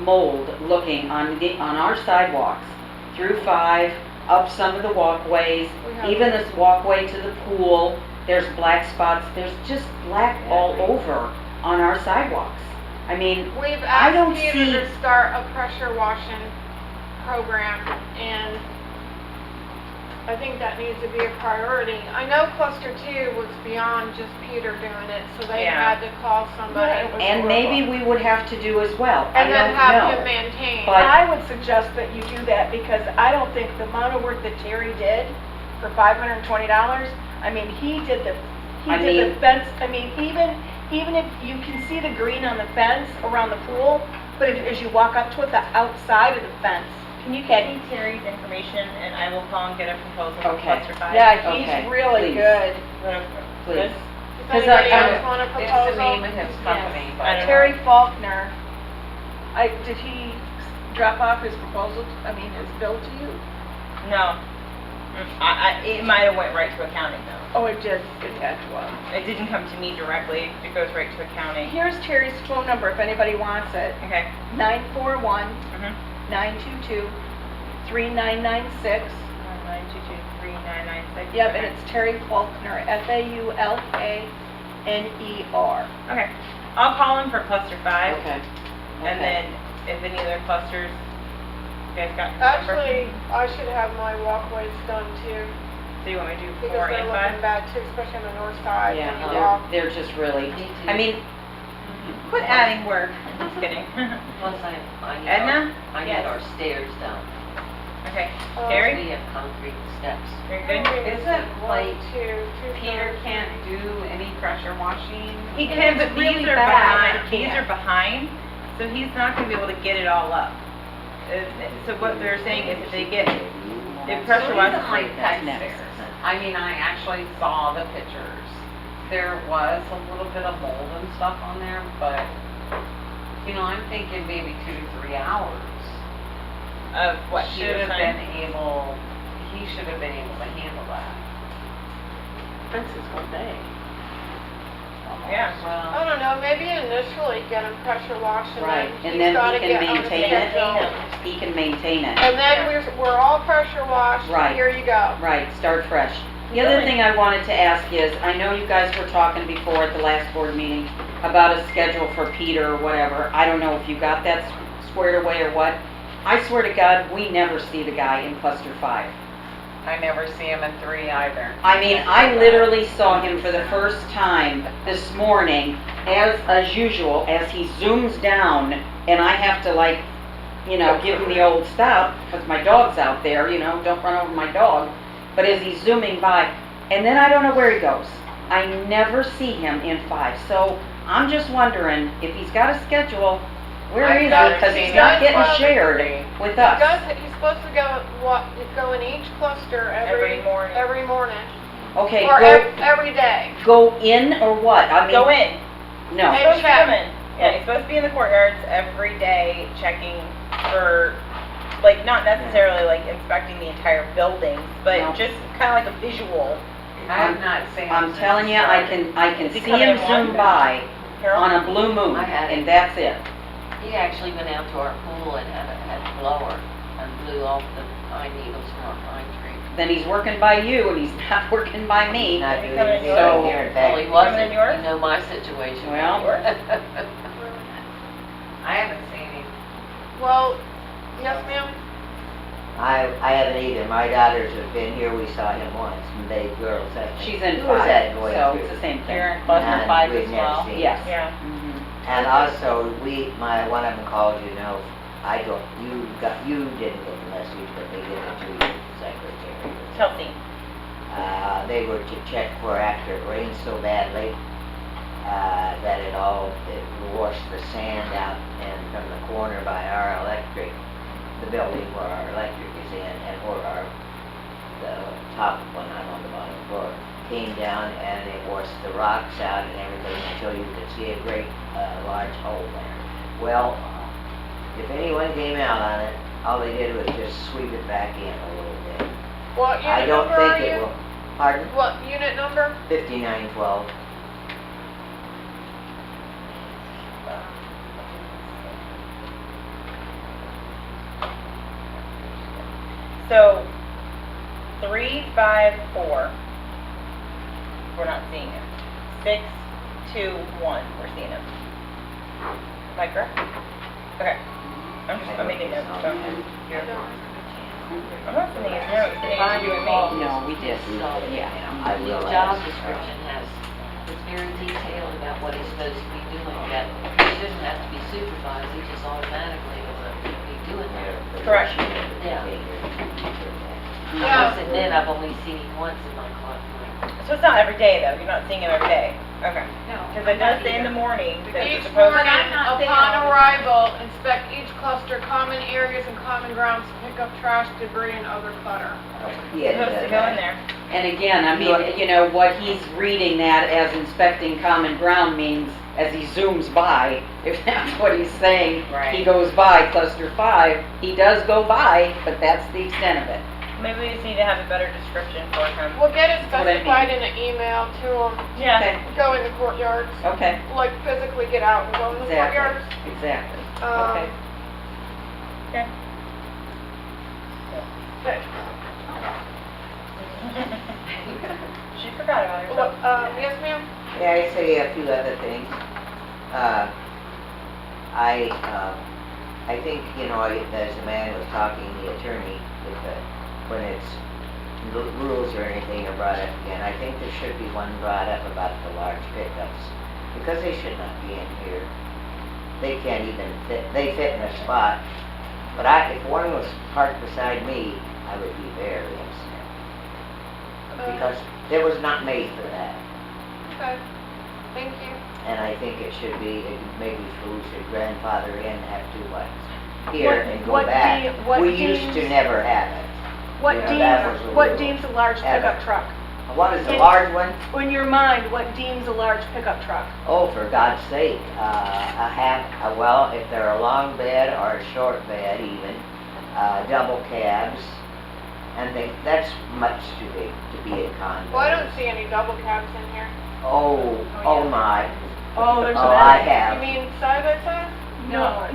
Speaker 6: mold looking on our sidewalks, through 5, up some of the walkways,
Speaker 2: We have-
Speaker 6: even this walkway to the pool, there's black spots, there's just black all over on our sidewalks. I mean,
Speaker 2: We've
Speaker 6: I don't
Speaker 2: asked Peter
Speaker 6: see-
Speaker 2: to start a pressure washing program, and I think that needs to be a priority. I know cluster 2 was beyond just Peter doing it, so they
Speaker 3: Yeah.
Speaker 2: had to call somebody.
Speaker 6: and maybe we would have to do as well, I
Speaker 2: And then
Speaker 6: don't
Speaker 2: have
Speaker 6: know.
Speaker 2: him maintain.
Speaker 6: But-
Speaker 5: I would suggest that you do that because I don't think the amount of work that Terry did for $520, I mean, he did the fence, I mean, even if you can see the green on the fence around the pool, but as you walk up to it, the outside of the fence.
Speaker 3: Can you get me Terry's information and I will call and get a proposal for
Speaker 6: Okay.
Speaker 3: cluster 5?
Speaker 5: Yeah,
Speaker 6: Okay,
Speaker 5: he's really
Speaker 6: please.
Speaker 5: good.
Speaker 6: Please.
Speaker 2: Does
Speaker 6: 'Cause
Speaker 2: anybody
Speaker 6: I-
Speaker 2: else want a
Speaker 7: It's the
Speaker 2: proposal?
Speaker 7: name of his company,
Speaker 3: I
Speaker 7: but
Speaker 3: don't know.
Speaker 5: Terry Faulkner, did he drop off his proposal, his bill to you?
Speaker 3: No. It might have went right to accounting though.
Speaker 5: Oh, it did, it had to,
Speaker 3: It didn't come to me directly, it goes right to accounting.
Speaker 5: Here's Terry's phone number if anybody wants it,
Speaker 3: Okay.
Speaker 5: 941-922-3996.
Speaker 3: 922-3996.
Speaker 5: Yep,
Speaker 3: Okay.
Speaker 5: and it's Terry Faulkner, Faulkner.
Speaker 3: Okay. I'll call him for cluster 5.
Speaker 6: Okay.
Speaker 3: And
Speaker 6: Okay.
Speaker 3: then if any other clusters, you guys got his number?
Speaker 2: Actually, I should have my walkways done too,
Speaker 3: So you want me to do
Speaker 2: because
Speaker 3: 4
Speaker 2: they're
Speaker 3: and
Speaker 2: looking
Speaker 3: 5?
Speaker 2: bad too, especially on the north side.
Speaker 6: Yeah,
Speaker 2: when you walk.
Speaker 6: they're just really,
Speaker 4: Me too.
Speaker 6: I mean,
Speaker 3: Quit adding work. I'm just kidding.
Speaker 4: Plus I need
Speaker 3: Edna?
Speaker 4: I need
Speaker 3: Yes.
Speaker 4: our stairs down.
Speaker 3: Okay.
Speaker 2: Oh.
Speaker 3: Terry?
Speaker 4: We have concrete steps.
Speaker 3: You're good?
Speaker 7: Is it like
Speaker 2: Two,
Speaker 7: Peter
Speaker 2: three.
Speaker 7: can't do any pressure washing?
Speaker 3: He can, but
Speaker 5: It's
Speaker 3: these
Speaker 5: really
Speaker 3: are
Speaker 5: bad.
Speaker 3: behind, these are behind, so he's not gonna be able to get it all up. So what they're saying is if they get, if pressure
Speaker 7: So
Speaker 3: washes
Speaker 7: even like
Speaker 3: right
Speaker 7: that
Speaker 3: next.
Speaker 7: stairs, I mean, I actually saw the pictures. There was a little bit of mold and stuff on there, but, I'm thinking maybe 2 to 3 hours.
Speaker 3: Of what he
Speaker 7: Should
Speaker 3: was
Speaker 7: have
Speaker 3: saying.
Speaker 7: been able, he should have been able to handle that.
Speaker 5: Fences all day.
Speaker 3: Yeah.
Speaker 2: I
Speaker 7: Well,
Speaker 2: don't know, maybe initially get him pressure washed
Speaker 6: right,
Speaker 2: and
Speaker 6: and
Speaker 2: then
Speaker 6: then
Speaker 2: he's gotta
Speaker 6: he
Speaker 2: get
Speaker 6: can
Speaker 2: on the
Speaker 6: maintain it.
Speaker 2: schedule.
Speaker 6: He can maintain it.
Speaker 2: And then we're all pressure washed,
Speaker 6: Right.
Speaker 2: here you go.
Speaker 6: Right, start fresh. The other thing I wanted to ask is, I know you guys were talking before at the last board meeting about a schedule for Peter or whatever. I don't know if you got that squared away or what. I swear to God, we never see the guy in cluster 5.
Speaker 7: I never see him in 3 either.
Speaker 6: I mean, I literally saw him for the first time this morning, as usual, as he zooms down, and I have to give him the old stop, because my dog's out there, don't run over my dog. But as he's zooming by, and then I don't know where he goes. I never see him in 5. So I'm just wondering if he's got a schedule, where
Speaker 7: I've
Speaker 6: is he?
Speaker 7: never
Speaker 6: Because
Speaker 7: seen
Speaker 6: he's
Speaker 7: him.
Speaker 6: not getting
Speaker 2: Well,
Speaker 6: shared with
Speaker 2: He's
Speaker 6: us.
Speaker 2: supposed to go in each cluster
Speaker 3: Every morning.
Speaker 2: every morning,
Speaker 6: Okay,
Speaker 2: or
Speaker 6: go,
Speaker 2: every day.
Speaker 6: go in or what? I mean,
Speaker 3: Go in.
Speaker 6: No.
Speaker 2: Hey,
Speaker 3: He's supposed to
Speaker 2: check.
Speaker 3: come in. Yeah, he's supposed to be in the courtyards every day checking for, like, not necessarily like inspecting the entire buildings, but
Speaker 6: No.
Speaker 3: just kind of like a visual.
Speaker 7: I have not seen him.
Speaker 6: I'm telling you, I can
Speaker 3: Is he
Speaker 6: see
Speaker 3: coming
Speaker 6: him
Speaker 3: in
Speaker 6: zoom
Speaker 3: one?
Speaker 6: by
Speaker 3: Carol?
Speaker 6: on a blue moon,
Speaker 4: I had it.
Speaker 6: and that's it.
Speaker 4: He actually went out to our pool and had a blower and blew off the pine needles from our pine tree.
Speaker 6: Then he's working by you and he's not working by me.
Speaker 4: Not
Speaker 3: Maybe
Speaker 4: doing
Speaker 3: coming in
Speaker 4: anything
Speaker 6: yours?
Speaker 4: here, in
Speaker 3: So-
Speaker 4: fact, he
Speaker 3: Coming
Speaker 4: wasn't,
Speaker 3: in yours?
Speaker 4: you know my situation.
Speaker 6: Well-
Speaker 7: I haven't seen him.
Speaker 2: Well, yes, ma'am?
Speaker 9: I haven't either. My daughters have been here. We saw him once, and they girls have.
Speaker 6: She's in
Speaker 9: Who was
Speaker 6: 5,
Speaker 9: that going
Speaker 6: so
Speaker 9: through?
Speaker 6: it's the same thing.
Speaker 3: You're in cluster
Speaker 9: And
Speaker 3: 5
Speaker 9: we've
Speaker 3: as
Speaker 9: never
Speaker 3: well?
Speaker 9: seen
Speaker 6: Yes.
Speaker 3: Yeah.
Speaker 6: Mhm.
Speaker 9: And also, one of them called, you know, you didn't get the message, but they did it to your secretary.
Speaker 3: Chelsea.
Speaker 9: They were to check for after it rained so badly, that it washed the sand out and from the corner by our electric, the building where our electric is in, and where the top one, I'm on the bottom floor, came down and it washed the rocks out and everything until you could see a great, large hole there. Well, if anyone came out on it, all they did was just sweep it back in a little bit.
Speaker 2: What
Speaker 9: I
Speaker 2: unit
Speaker 9: don't
Speaker 2: number are
Speaker 9: think it
Speaker 2: you?
Speaker 9: will, pardon?
Speaker 2: What unit number?
Speaker 9: 5912.
Speaker 3: So, 354, we're not seeing him. 621, we're seeing him. Am I correct? Okay. I'm making notes, so I'm not sending his notes, sending it to you and me.
Speaker 6: No, we did. Yeah.
Speaker 9: I
Speaker 4: The
Speaker 9: will
Speaker 4: job
Speaker 9: ask.
Speaker 4: description is very detailed about what he's supposed to be doing, that he shouldn't have to be supervised, he just automatically will be doing that.
Speaker 3: Correct.
Speaker 4: Yeah. I
Speaker 2: Yeah.
Speaker 4: must admit, I've only seen him once in my clock.
Speaker 3: So it's not every day, though, you're not seeing him every day? Okay.
Speaker 8: No.
Speaker 3: Because it does say in the morning that
Speaker 2: Each
Speaker 3: it's supposed
Speaker 2: morning,
Speaker 8: I'm not there
Speaker 2: upon
Speaker 8: all the
Speaker 2: arrival, inspect each cluster, common areas and common grounds, to pick up trash, debris, and other clutter.
Speaker 9: Yeah,
Speaker 3: supposed to go in there.
Speaker 6: And again, I mean, you know, what he's reading that as inspecting common ground means, as he zooms by, if that's what he's saying, he
Speaker 7: Right.
Speaker 6: goes by cluster 5, he does go by, but that's the extent of it.
Speaker 3: Maybe we just need to have a better description for him.
Speaker 2: We'll get it
Speaker 6: That's what I
Speaker 2: specified
Speaker 6: mean.
Speaker 2: in an email to them,
Speaker 3: Yeah.
Speaker 6: Okay,
Speaker 2: go in the courtyards,
Speaker 6: okay,
Speaker 2: like physically get out and go in the
Speaker 6: exactly,
Speaker 2: courtyards.
Speaker 6: exactly,
Speaker 2: Um,
Speaker 6: okay.
Speaker 3: Okay.
Speaker 2: but,
Speaker 3: She forgot about herself.
Speaker 2: yes, ma'am?
Speaker 9: Yeah, I say a few other things. I think, you know, as the man was talking, the attorney, when it's rules or anything are brought up again, I think there should be one brought up about the large pickups, because they should not be in here. They can't even fit, they fit in a spot, but if one was parked beside me, I would be very upset, because it was not made for that.
Speaker 2: Okay, thank you.
Speaker 9: And I think it should be, maybe we should grandfather in, have 2 lights here and go back.
Speaker 5: what
Speaker 9: We used to
Speaker 5: deems-
Speaker 9: never have it.
Speaker 5: What
Speaker 9: You know, that was
Speaker 5: deems,
Speaker 9: a
Speaker 5: what
Speaker 9: rule.
Speaker 5: deems a large
Speaker 9: Have
Speaker 5: pickup
Speaker 9: it.
Speaker 5: truck?
Speaker 9: What is a
Speaker 5: It's-
Speaker 9: large one?
Speaker 5: In your mind, what deems a large pickup truck?
Speaker 9: Oh, for God's sake, well, if they're a long bed or a short bed even, double cabs, and that's much too big to be in condos.
Speaker 2: Well, I don't see any double cabs in here.
Speaker 9: Oh my.
Speaker 5: Oh, there's
Speaker 9: Oh, I
Speaker 5: many.
Speaker 2: You
Speaker 9: have.
Speaker 2: mean side by side?
Speaker 5: No.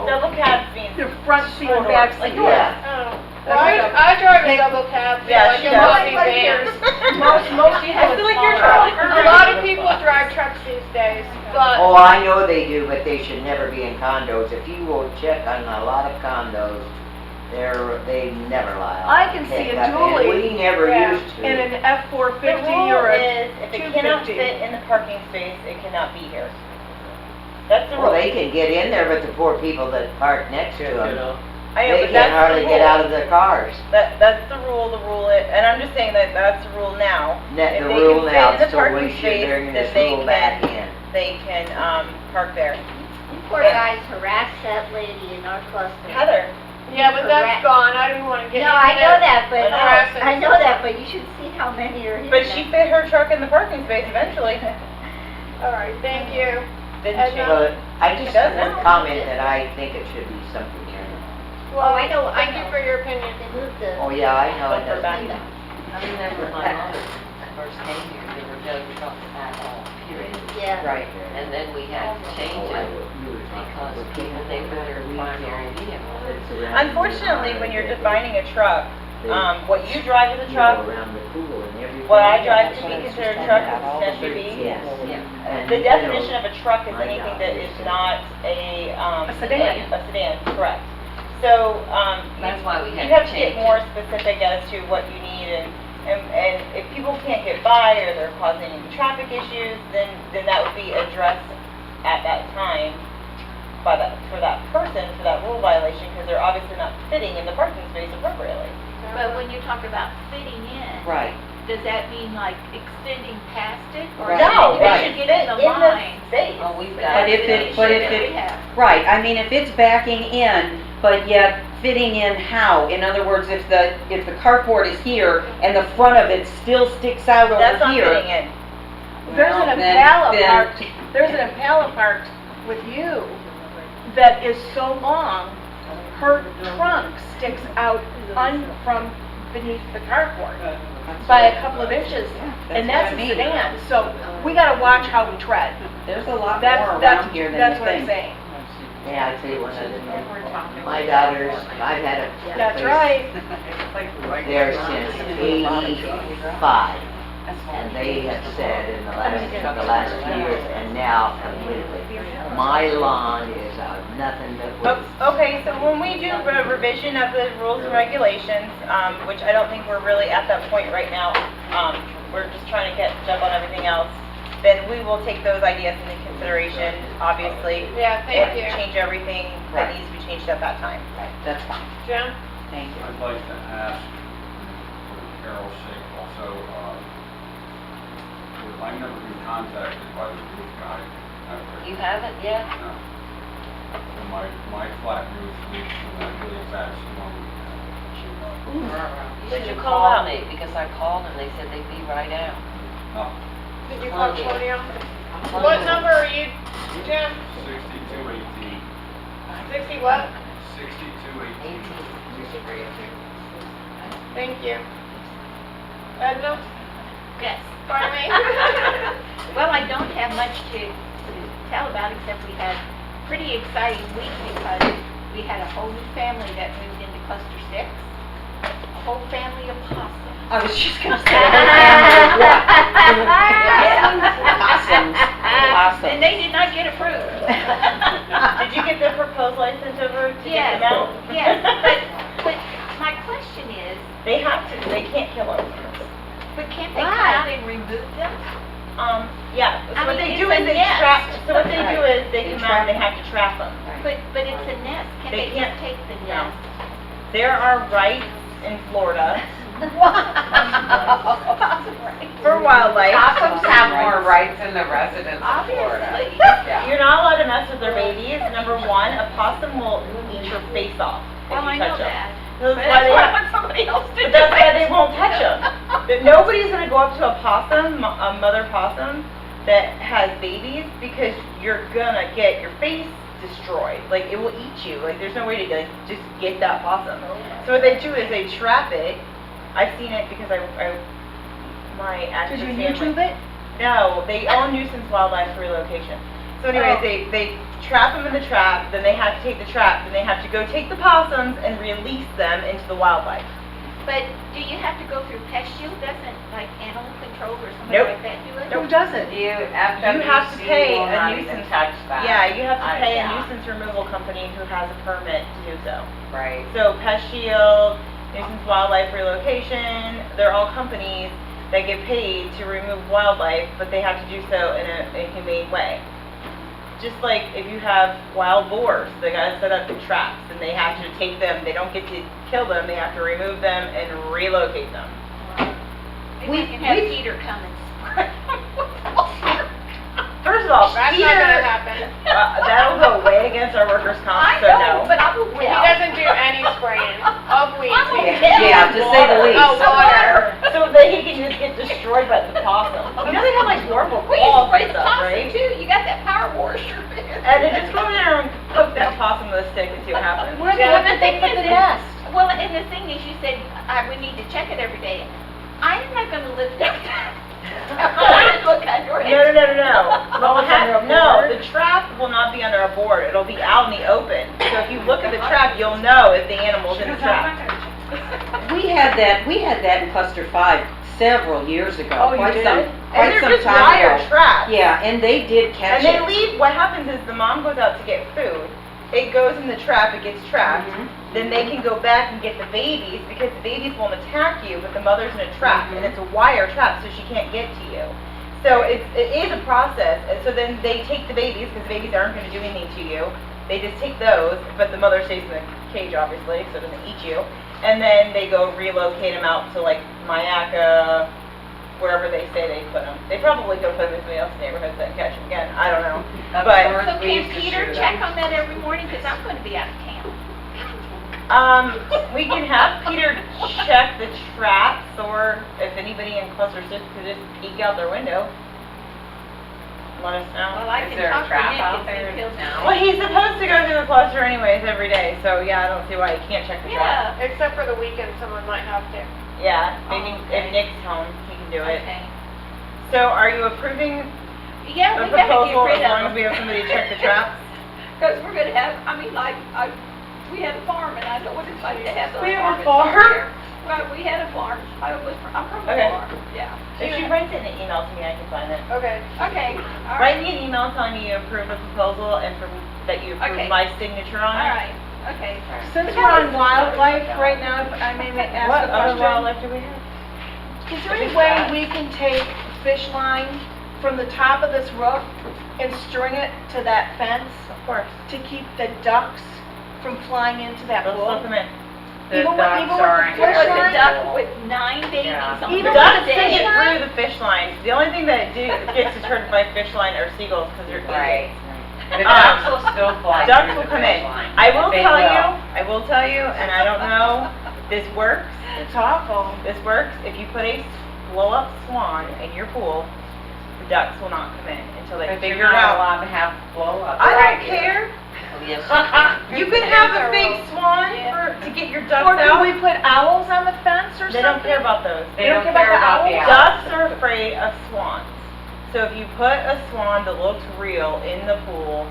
Speaker 3: Double cabs means.
Speaker 5: The front seat and
Speaker 3: Four
Speaker 5: back
Speaker 3: doors, like
Speaker 5: seat.
Speaker 3: yours.
Speaker 9: Yeah.
Speaker 2: Oh.
Speaker 5: That's
Speaker 2: Well,
Speaker 5: like a-
Speaker 2: I drive a double cab,
Speaker 3: Yeah,
Speaker 2: like
Speaker 3: she
Speaker 2: a
Speaker 3: does.
Speaker 2: Mustang van.
Speaker 5: Most people
Speaker 3: I feel like you're
Speaker 5: smaller.
Speaker 3: trying.
Speaker 2: A lot of people drive trucks these days, but
Speaker 9: Oh, I know they do, but they should never be in condos. If you will check on a lot of condos, they never lie.
Speaker 5: I can see a dually.
Speaker 9: We never
Speaker 2: Yeah.
Speaker 9: used to.
Speaker 5: In an
Speaker 3: The
Speaker 5: F-450
Speaker 3: rule
Speaker 5: or a
Speaker 3: is, if it cannot
Speaker 5: 250.
Speaker 3: fit in the parking space, it cannot be here. That's the
Speaker 9: Well,
Speaker 3: rule.
Speaker 9: they can get in there, but the poor people that park next to them,
Speaker 3: I know,
Speaker 9: they
Speaker 3: but that's
Speaker 9: can't hardly
Speaker 3: the
Speaker 9: get
Speaker 3: rule.
Speaker 9: out of their cars.
Speaker 3: That's the rule, and I'm just saying that's the rule now.
Speaker 9: Net
Speaker 3: If
Speaker 9: the
Speaker 3: they
Speaker 9: rule
Speaker 3: can fit
Speaker 9: now,
Speaker 3: in the
Speaker 9: so
Speaker 3: parking
Speaker 9: we should
Speaker 3: space,
Speaker 9: bring
Speaker 3: then
Speaker 9: this
Speaker 3: they
Speaker 9: rule back
Speaker 3: can-
Speaker 9: in.
Speaker 3: They can, park there.
Speaker 10: You poor guys harassed that lady in our cluster.
Speaker 3: Heather,
Speaker 2: yeah, but that's gone. I didn't want to get
Speaker 10: No,
Speaker 2: into
Speaker 10: I know
Speaker 2: it.
Speaker 10: that, but,
Speaker 2: Harassing.
Speaker 10: I know that, but you should see how many are here.
Speaker 3: but she fit her truck in the parking space eventually,
Speaker 2: All right, thank you.
Speaker 3: didn't she?
Speaker 2: Edna?
Speaker 9: Well, I just
Speaker 3: does
Speaker 9: would
Speaker 3: now.
Speaker 9: comment that I think it should be something here.
Speaker 2: Well,
Speaker 10: I know, I
Speaker 2: Thank you
Speaker 10: know.
Speaker 2: for your opinion.
Speaker 10: They moved the.
Speaker 9: Oh, yeah, I know it
Speaker 3: Don't
Speaker 9: doesn't.
Speaker 3: back.
Speaker 4: I remember my mother first came here, there were no trucks at all. period.
Speaker 10: Yeah.
Speaker 6: Right.
Speaker 4: And then we had to change it because people, they were their primary vehicle.
Speaker 3: Unfortunately, when you're defining a truck, what you drive as a truck,
Speaker 9: Around the pool and everything.
Speaker 3: what I drive to be considered a truck is an SUV.
Speaker 9: Yes.
Speaker 4: Yeah.
Speaker 3: The definition of a truck is anything that is not a,
Speaker 5: A sedan.
Speaker 3: A sedan, correct. So,
Speaker 4: That's why we
Speaker 3: you
Speaker 4: had
Speaker 3: have
Speaker 4: to
Speaker 3: to get
Speaker 4: change
Speaker 3: more
Speaker 4: it.
Speaker 3: specific as to what you need and if people can't get by or they're causing any traffic issues, then that would be addressed at that time by for that person, for that rule violation, because they're obviously not fitting in the parking space appropriately.
Speaker 8: But when you talk about fitting in,
Speaker 6: Right.
Speaker 8: does that mean like extending past it? Or
Speaker 6: Right.
Speaker 3: No,
Speaker 8: they
Speaker 3: right.
Speaker 8: should get in the line?
Speaker 3: space.
Speaker 4: Oh, we've
Speaker 8: But
Speaker 4: got.
Speaker 6: But if it,
Speaker 8: they have.
Speaker 6: right, I mean, if it's backing in, but yet fitting in how? In other words, if the carport is here and the front of it still sticks out
Speaker 3: That's
Speaker 6: over
Speaker 3: not
Speaker 6: here.
Speaker 3: fitting in.
Speaker 5: There's
Speaker 6: well,
Speaker 5: an
Speaker 6: then-
Speaker 5: Impala
Speaker 6: then-
Speaker 5: parked, there's an Impala parked with you that is so long, her trunk sticks out from beneath the carport by a couple of inches, and that's
Speaker 6: what I
Speaker 5: a
Speaker 6: mean.
Speaker 5: sedan, so we gotta watch how we tread.
Speaker 6: There's a lot
Speaker 5: That's,
Speaker 6: more
Speaker 5: that's,
Speaker 6: around here than
Speaker 5: that's
Speaker 6: you
Speaker 5: what I'm
Speaker 6: think.
Speaker 5: saying.
Speaker 9: Yeah, I tell you one other thing. My daughters, I've had a
Speaker 5: That's
Speaker 9: place
Speaker 5: right.
Speaker 9: there since '85. And they have said in the last years, and now completely, my lawn is nothing but weeds.
Speaker 3: Okay, so when we do a revision of the rules and regulations, which I don't think we're really at that point right now, we're just trying to catch up on everything else, then we will take those ideas into consideration, obviously.
Speaker 2: Yeah, thank you.
Speaker 3: And change everything that
Speaker 6: Right.
Speaker 3: needs to be changed at that time.
Speaker 6: That's fine,
Speaker 2: Jim?
Speaker 6: thank you.
Speaker 11: I'd like to ask, for Carol's sake also, I've never been contacted by the roof guy.
Speaker 4: You haven't yet?
Speaker 11: No. And my flat roof leaks from that really bad storm we had.
Speaker 4: You
Speaker 3: Did
Speaker 4: should
Speaker 3: you
Speaker 4: have
Speaker 3: call
Speaker 4: called
Speaker 3: out?
Speaker 4: me, because I called and they said they'd be right out.
Speaker 11: No,
Speaker 2: Did you call
Speaker 4: Claudia.
Speaker 2: Claudia? What number are you, Jim?
Speaker 11: 6218.
Speaker 2: 60 what?
Speaker 11: 6218.
Speaker 2: Thank you. Edna?
Speaker 8: Yes.
Speaker 2: Pardon me?
Speaker 8: Well, I don't have much to tell about, except we had pretty exciting week because we had a whole new family that moved into cluster 6. A whole family of possums.
Speaker 6: I was just gonna say, family what? Possums.
Speaker 8: And they did not get approved.
Speaker 3: Did you get the proposal I sent over to get
Speaker 8: Yes,
Speaker 3: them out?
Speaker 8: yes, but my question is,
Speaker 3: They can't kill them.
Speaker 8: but can't they come
Speaker 10: Why?
Speaker 8: out and remove them?
Speaker 3: Yeah, so
Speaker 8: I
Speaker 3: what
Speaker 8: mean,
Speaker 3: they do
Speaker 8: it's
Speaker 3: is
Speaker 8: a
Speaker 3: they
Speaker 8: nest.
Speaker 3: trap, so what they do
Speaker 6: Right.
Speaker 3: is they
Speaker 6: They
Speaker 3: come out and they
Speaker 6: trap
Speaker 3: have to trap them.
Speaker 8: But it's a nest, can
Speaker 3: They
Speaker 8: they
Speaker 3: can't-
Speaker 8: just take the
Speaker 3: no.
Speaker 8: nest?
Speaker 3: There are rights in Florida for wildlife.
Speaker 7: Possums have more rights than the residents of Florida.
Speaker 8: Obviously.
Speaker 7: Yeah.
Speaker 3: You're not allowed to mess with their babies. Number one, a possum will eat your face off if
Speaker 8: Well, I
Speaker 3: you
Speaker 8: know
Speaker 3: touch them.
Speaker 8: that.
Speaker 3: That's
Speaker 8: But
Speaker 3: why
Speaker 8: that's
Speaker 3: they
Speaker 8: what I
Speaker 3: have,
Speaker 8: want somebody else to do.
Speaker 3: but that's why they won't touch them. That nobody's gonna go up to a possum, a mother possum that has babies, because you're gonna get your face destroyed. Like, it will eat you. Like, there's no way to like just get that possum. So what they do is they trap it. I've seen it because my activist
Speaker 5: Did you
Speaker 3: family-
Speaker 5: YouTube it?
Speaker 3: No, they own nuisance wildlife relocation. So anyways,
Speaker 5: Oh.
Speaker 3: they trap them in the trap, then they have to take the trap, then they have to go take the possums and release them into the wildlife.
Speaker 8: But do you have to go through pest shield? Doesn't like animal control or somebody
Speaker 3: Nope.
Speaker 8: like that do it?
Speaker 5: Who doesn't?
Speaker 7: You,
Speaker 3: have to pay
Speaker 7: FWC will
Speaker 3: a
Speaker 7: not
Speaker 3: nuisance-
Speaker 7: even touch that.
Speaker 3: Yeah, you have to pay a
Speaker 7: Yeah.
Speaker 3: nuisance removal company who has a permit to do so.
Speaker 7: Right.
Speaker 3: So Pest Shield, Nuisance Wildlife Relocation, they're all companies that get paid to remove wildlife, but they have to do so in a humane way. Just like if you have wild boars, they gotta set up the traps and they have to take them, they don't get to kill them, they have to remove them and relocate them.
Speaker 8: Maybe
Speaker 3: We-
Speaker 8: we can have
Speaker 3: we-
Speaker 8: Peter come and spray.
Speaker 3: First of all,
Speaker 2: That's
Speaker 3: Peter,
Speaker 2: not gonna happen.
Speaker 3: that'll go way against our workers' comp,
Speaker 8: I
Speaker 3: so
Speaker 8: know,
Speaker 3: no.
Speaker 8: but I will.
Speaker 2: He doesn't do any spraying of weeds.
Speaker 6: Yeah, to say the least.
Speaker 2: Oh, water.
Speaker 3: So that he can just get destroyed by the possum. You know they have like horrible
Speaker 8: We can
Speaker 3: claws
Speaker 8: spray
Speaker 3: and
Speaker 8: the
Speaker 3: stuff,
Speaker 8: possum
Speaker 3: right?
Speaker 8: too. You got that power washer.
Speaker 3: And then just go in there and poke that possum with a stick and see what happens.
Speaker 5: Where
Speaker 8: Yeah,
Speaker 5: the
Speaker 8: but
Speaker 5: heck did they put the nest?
Speaker 8: Well, and the thing is, you said we need to check it every day. I'm not going to lift up Look under it.
Speaker 3: No, the trap will not be under a board, it'll be out in the open. So if you look at the trap, you'll know if the animal's in the trap.
Speaker 6: We had that in cluster 5 several years ago.
Speaker 5: Oh, you
Speaker 6: quite
Speaker 5: did?
Speaker 6: some-
Speaker 3: And
Speaker 6: Quite
Speaker 3: they're
Speaker 6: some
Speaker 3: just
Speaker 6: time
Speaker 3: wire
Speaker 6: ago.
Speaker 3: traps.
Speaker 6: Yeah, and they did catch
Speaker 3: And
Speaker 6: it.
Speaker 3: they leave, what happens is the mom goes out to get food, it goes in the trap, it gets trapped,
Speaker 6: Mhm.
Speaker 3: then they can go back and get the babies, because the babies won't attack you, but the mother's in a trap, and it's a wire trap, so she can't get to you. So it is a process, and so then they take the babies, because the babies aren't gonna do anything to you, they just take those, but the mother stays in the cage, obviously, so it doesn't eat you, and then they go relocate them out to like Mayaca, wherever they say they put them. They probably go put them in somebody else's neighborhood and catch them again, I don't know. But,
Speaker 8: So can Peter check on that every morning, because I'm gonna be out of town.
Speaker 3: we can have Peter check the traps, or if anybody in cluster 6 could just peek out their window. Let us know.
Speaker 8: Well, I
Speaker 7: Is
Speaker 8: can
Speaker 7: there a
Speaker 8: talk to
Speaker 7: trap
Speaker 8: Nick
Speaker 7: out
Speaker 8: and
Speaker 7: there
Speaker 8: see if he'll.
Speaker 7: now?
Speaker 3: Well, he's supposed to go through the cluster anyways every day, so yeah, I don't see why he can't check the trap.
Speaker 8: Yeah,
Speaker 2: Except for the weekend, someone might have to.
Speaker 3: Yeah, maybe
Speaker 8: Oh, okay.
Speaker 3: if Nick's home, he can do it.
Speaker 8: okay.
Speaker 3: So are you approving
Speaker 8: Yeah,
Speaker 3: the
Speaker 8: we gotta get
Speaker 3: proposal
Speaker 8: rid
Speaker 3: as long as
Speaker 8: of
Speaker 3: we
Speaker 8: them.
Speaker 3: have somebody to check the traps?
Speaker 8: Because we're gonna have, I mean, like, we had a farm, and I don't want anybody to have those
Speaker 3: We have a
Speaker 8: farms
Speaker 3: farm?
Speaker 8: somewhere. Well, we had a farm, I'm from a
Speaker 3: Okay.
Speaker 8: farm, yeah.
Speaker 3: If she writes it in an email to me, I can sign it.
Speaker 2: Okay.
Speaker 8: Okay, all
Speaker 3: Write
Speaker 8: right,
Speaker 3: me an email telling me you approve the proposal and that you approve
Speaker 8: Okay.
Speaker 3: my signature
Speaker 8: all
Speaker 3: on it.
Speaker 8: right, okay.
Speaker 5: Since we're on wildlife right now, if I may ask
Speaker 3: What
Speaker 5: a
Speaker 3: other
Speaker 5: question.
Speaker 3: wildlife do we have?
Speaker 5: Is there any way we can take fish line from the top of this roof and string it to that fence
Speaker 3: Of course.
Speaker 5: to keep the ducks from flying into that
Speaker 3: They'll
Speaker 5: pool?
Speaker 3: still come in.
Speaker 7: The
Speaker 5: Even with-
Speaker 7: ducks
Speaker 5: even with
Speaker 7: are
Speaker 5: the
Speaker 7: in
Speaker 8: There
Speaker 5: fish
Speaker 8: was
Speaker 5: line?
Speaker 8: a duck with 9 babies
Speaker 7: Yeah.
Speaker 8: on
Speaker 5: Even
Speaker 8: the
Speaker 3: Ducks
Speaker 5: with the
Speaker 3: can
Speaker 5: fish
Speaker 3: get
Speaker 5: line?
Speaker 3: through the fish line. The only thing that gets deterred by fish line are seagulls because they're
Speaker 7: Right.
Speaker 3: idiots.
Speaker 7: The ducks will still fly
Speaker 3: Ducks
Speaker 7: through
Speaker 3: will
Speaker 7: the
Speaker 3: come
Speaker 7: fish
Speaker 3: in.
Speaker 7: line.
Speaker 3: I will
Speaker 7: They
Speaker 3: tell
Speaker 7: will.
Speaker 3: you, and I don't know, this works.
Speaker 5: It's awful.
Speaker 3: This works. If you put a blow-up swan in your pool, the ducks will not come in until they
Speaker 7: But
Speaker 3: figure
Speaker 7: you're
Speaker 3: it
Speaker 7: not
Speaker 3: out.
Speaker 7: allowed to have blow-up.
Speaker 3: I don't care.
Speaker 4: Oh, yes,
Speaker 3: You can have a fake swan to get your ducks
Speaker 5: Or could
Speaker 3: out.
Speaker 5: we put owls on the fence or something?
Speaker 3: They don't care about those.
Speaker 7: They don't care about the owls.
Speaker 3: Ducks are afraid of swans. So if you put a swan that looks real in the pool,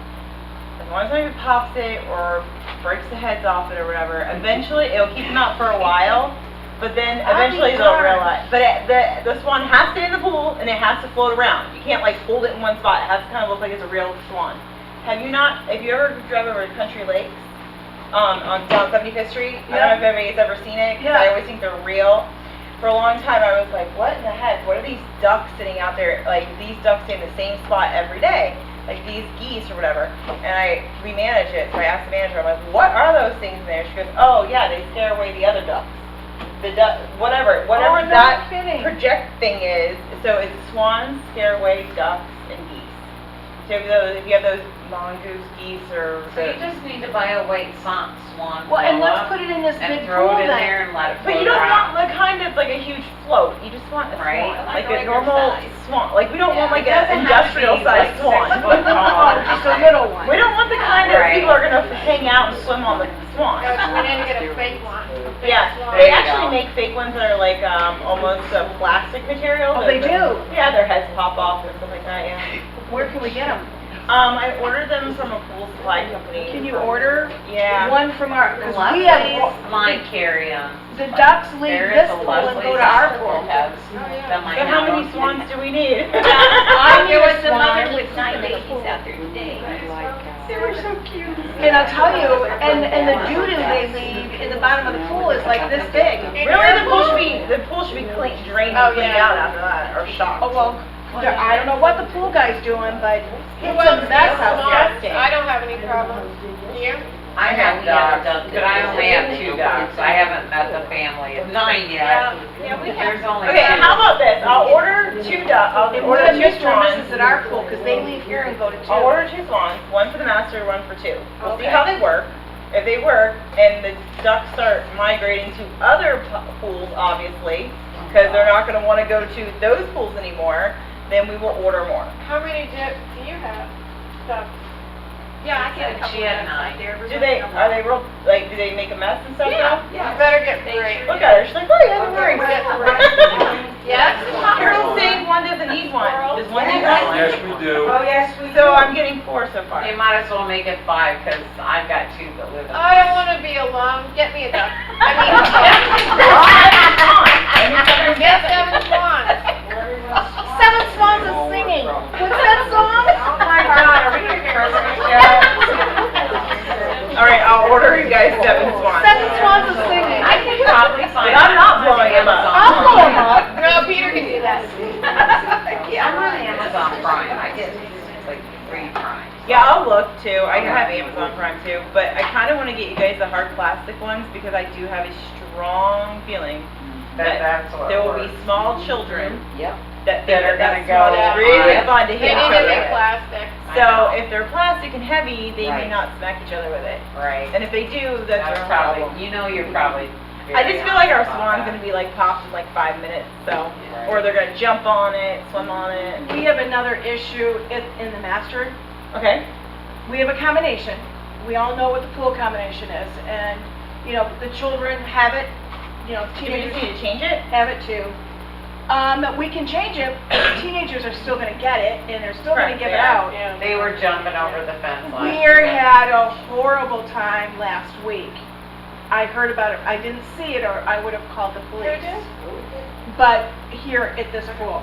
Speaker 3: as long as nobody pops it or breaks the heads off it or whatever, eventually it'll keep them out for a while, but then
Speaker 5: I'll be
Speaker 3: eventually they'll
Speaker 5: darned.
Speaker 3: realize. But the swan has to stay in the pool and it has to float around. You can't like hold it in one spot. It has to kind of look like it's a real swan. Have you ever drive over to Country Lakes on down 75th Street? I don't know if anybody's ever seen it, because I
Speaker 5: Yeah.
Speaker 3: always think they're real. For a long time, I was like, what in the heck? What are these ducks sitting out there? Like, these ducks stay in the same spot every day. Like, these geese or whatever. And we manage it, so I asked the manager, I'm like, what are those things in there? She goes, oh, yeah, they scare away the other ducks. The duck, whatever
Speaker 5: Oh, no
Speaker 3: that
Speaker 5: kidding.
Speaker 3: project thing is. So it's swans scare away ducks and geese. So if you have those mongoose geese or
Speaker 7: So you just need to buy a white swan
Speaker 5: Well, and let's
Speaker 7: blow-up
Speaker 5: put it in this
Speaker 7: and
Speaker 5: big
Speaker 7: throw
Speaker 5: pool
Speaker 7: it in
Speaker 5: then.
Speaker 7: there and let it
Speaker 3: But
Speaker 7: float
Speaker 3: you don't
Speaker 7: around.
Speaker 3: want the kind that's like a huge float. You just want a
Speaker 7: Right.
Speaker 3: swan,
Speaker 8: Like
Speaker 3: like
Speaker 8: a
Speaker 3: a normal
Speaker 8: regular size.
Speaker 3: swan. Like we don't want like
Speaker 7: It
Speaker 3: an
Speaker 7: doesn't have to be,
Speaker 3: industrial
Speaker 7: like,
Speaker 3: sized swan.
Speaker 7: 6 foot tall
Speaker 5: Oh,
Speaker 7: or
Speaker 5: just a
Speaker 7: something.
Speaker 5: little one.
Speaker 3: We don't want the kind that
Speaker 7: Right.
Speaker 3: people are gonna hang out and swim on the swan.
Speaker 2: Guys, we need to get a fake one. a fake
Speaker 3: Yeah,
Speaker 2: swan.
Speaker 3: they
Speaker 7: There you
Speaker 3: actually
Speaker 7: go.
Speaker 3: make fake ones that are like almost plastic material.
Speaker 5: Oh, they do?
Speaker 3: Yeah, their heads pop off and stuff like that. Yeah.
Speaker 5: Where can we get them?
Speaker 3: I ordered them from a pool supply company.
Speaker 5: Can you order
Speaker 3: Yeah.
Speaker 5: one from our, because we have,
Speaker 7: Leslie's might carry them.
Speaker 5: the ducks leave
Speaker 7: There
Speaker 5: this
Speaker 7: is a
Speaker 5: pool and
Speaker 7: Leslie's
Speaker 5: go to our
Speaker 7: that
Speaker 5: pool.
Speaker 7: has
Speaker 2: Oh, yeah.
Speaker 7: that might
Speaker 3: So how
Speaker 7: have
Speaker 3: many
Speaker 7: them.
Speaker 3: swans do we need?
Speaker 8: There was a
Speaker 5: swan.
Speaker 8: mother with 9 babies out there today.
Speaker 5: They were so cute. And I'll tell you, and the doo-doo they leave in the bottom of the pool is like this big.
Speaker 3: Really, the pool should be clean, drained
Speaker 2: Oh,
Speaker 3: and cleaned
Speaker 2: yeah.
Speaker 3: out after that, or shocked.
Speaker 5: Oh, well, I don't know what the pool guy's doing, but
Speaker 2: Who
Speaker 5: it's
Speaker 2: else
Speaker 5: a mess
Speaker 2: has
Speaker 5: out
Speaker 2: swans?
Speaker 5: there.
Speaker 2: I don't have any problems. Do you?
Speaker 7: I have
Speaker 4: we have a
Speaker 7: ducks,
Speaker 4: duck
Speaker 7: but I
Speaker 4: that
Speaker 7: only
Speaker 4: is-
Speaker 7: have 2 ducks. I haven't met the family of 9
Speaker 8: Yeah,
Speaker 7: yet.
Speaker 8: yeah, we have.
Speaker 7: There's only
Speaker 3: Okay,
Speaker 7: 2.
Speaker 3: how about this? I'll order 2 ducks. I'll
Speaker 5: And we're
Speaker 3: order
Speaker 5: gonna
Speaker 3: 2
Speaker 5: Mr. and
Speaker 3: swans.
Speaker 5: Mrs. at our pool, because they leave here and go to
Speaker 3: I'll
Speaker 5: two.
Speaker 3: order 2 swans, one for the master, one for 2. We'll see
Speaker 5: Okay.
Speaker 3: how they work. If they work, and the ducks start migrating to other pools, obviously, because they're not going to want to go to those pools anymore, then we will order more.
Speaker 2: How many do you have? Ducks?
Speaker 8: Yeah, I get a couple
Speaker 7: She
Speaker 8: of
Speaker 7: had
Speaker 8: ducks
Speaker 7: 9.
Speaker 8: out there.
Speaker 3: Are they real, like, do they make a mess and stuff
Speaker 8: Yeah,
Speaker 3: now?
Speaker 8: yeah.
Speaker 2: You better get
Speaker 8: They
Speaker 2: three.
Speaker 8: sure
Speaker 3: Look at her, she's like, oh yeah, don't worry.
Speaker 2: We'll get three.
Speaker 8: Yes?
Speaker 3: Carol's saying one doesn't need one? Does one need one?
Speaker 11: Yes, we do.
Speaker 6: Oh, yes, we do.
Speaker 3: So I'm getting 4 so far.
Speaker 7: You might as well make it 5, because I've got 2 that live in.
Speaker 2: I don't wanna be alone, get me a duck. I mean, get 7 swans.
Speaker 5: 7 Swans is singing. What's that song?
Speaker 7: Oh my God, are we gonna get Christmas yet?
Speaker 3: Alright, I'll order you guys 7 swans.
Speaker 5: 7 Swans is singing.
Speaker 7: I can probably find.
Speaker 3: But I'm not blowing them up.
Speaker 5: I'll blow 'em up.
Speaker 2: No, Peter can do that.
Speaker 7: I'm on Amazon Prime, I get like 3 Primes.
Speaker 3: Yeah, I'll look too. I have Amazon Prime too, but I kind of want to get you guys the hard plastic ones because I do have a strong feeling
Speaker 7: That's what.
Speaker 3: there will be
Speaker 7: works.
Speaker 3: small children
Speaker 6: Yep.
Speaker 3: that
Speaker 7: That are
Speaker 3: that's
Speaker 7: gonna go
Speaker 3: what's really
Speaker 7: on.
Speaker 3: fun to
Speaker 2: They
Speaker 3: hit each
Speaker 2: need to
Speaker 3: other
Speaker 2: be
Speaker 3: with.
Speaker 2: plastic.
Speaker 7: I
Speaker 3: So
Speaker 7: know.
Speaker 3: if they're plastic and heavy, they may
Speaker 6: Right.
Speaker 3: not smack each other with it.
Speaker 7: Right.
Speaker 3: And if they do, that's
Speaker 7: That's
Speaker 3: their own
Speaker 7: probably,
Speaker 3: problem.
Speaker 7: you know, you're probably.
Speaker 3: I just feel like our
Speaker 7: very honest
Speaker 3: swan's
Speaker 7: about
Speaker 3: gonna be like popped in like 5 minutes, so,
Speaker 7: Right.
Speaker 3: or they're gonna jump on it, swim on it.
Speaker 5: We have another issue in the master.
Speaker 3: Okay.
Speaker 5: We have a combination. We all know what the pool combination is, and, you know, the children have it, you know,
Speaker 3: Do we just
Speaker 5: teenagers
Speaker 3: need to change it?
Speaker 5: have it too. We can change it, but the teenagers are still gonna get it, and they're still gonna
Speaker 3: Correct,
Speaker 5: give
Speaker 3: they
Speaker 5: it
Speaker 3: are.
Speaker 5: out.
Speaker 7: that. They were jumping over the fence last
Speaker 5: We
Speaker 7: year.
Speaker 5: had a horrible time last week. I heard about it, I didn't see it, or I would have called the police. But here at this pool,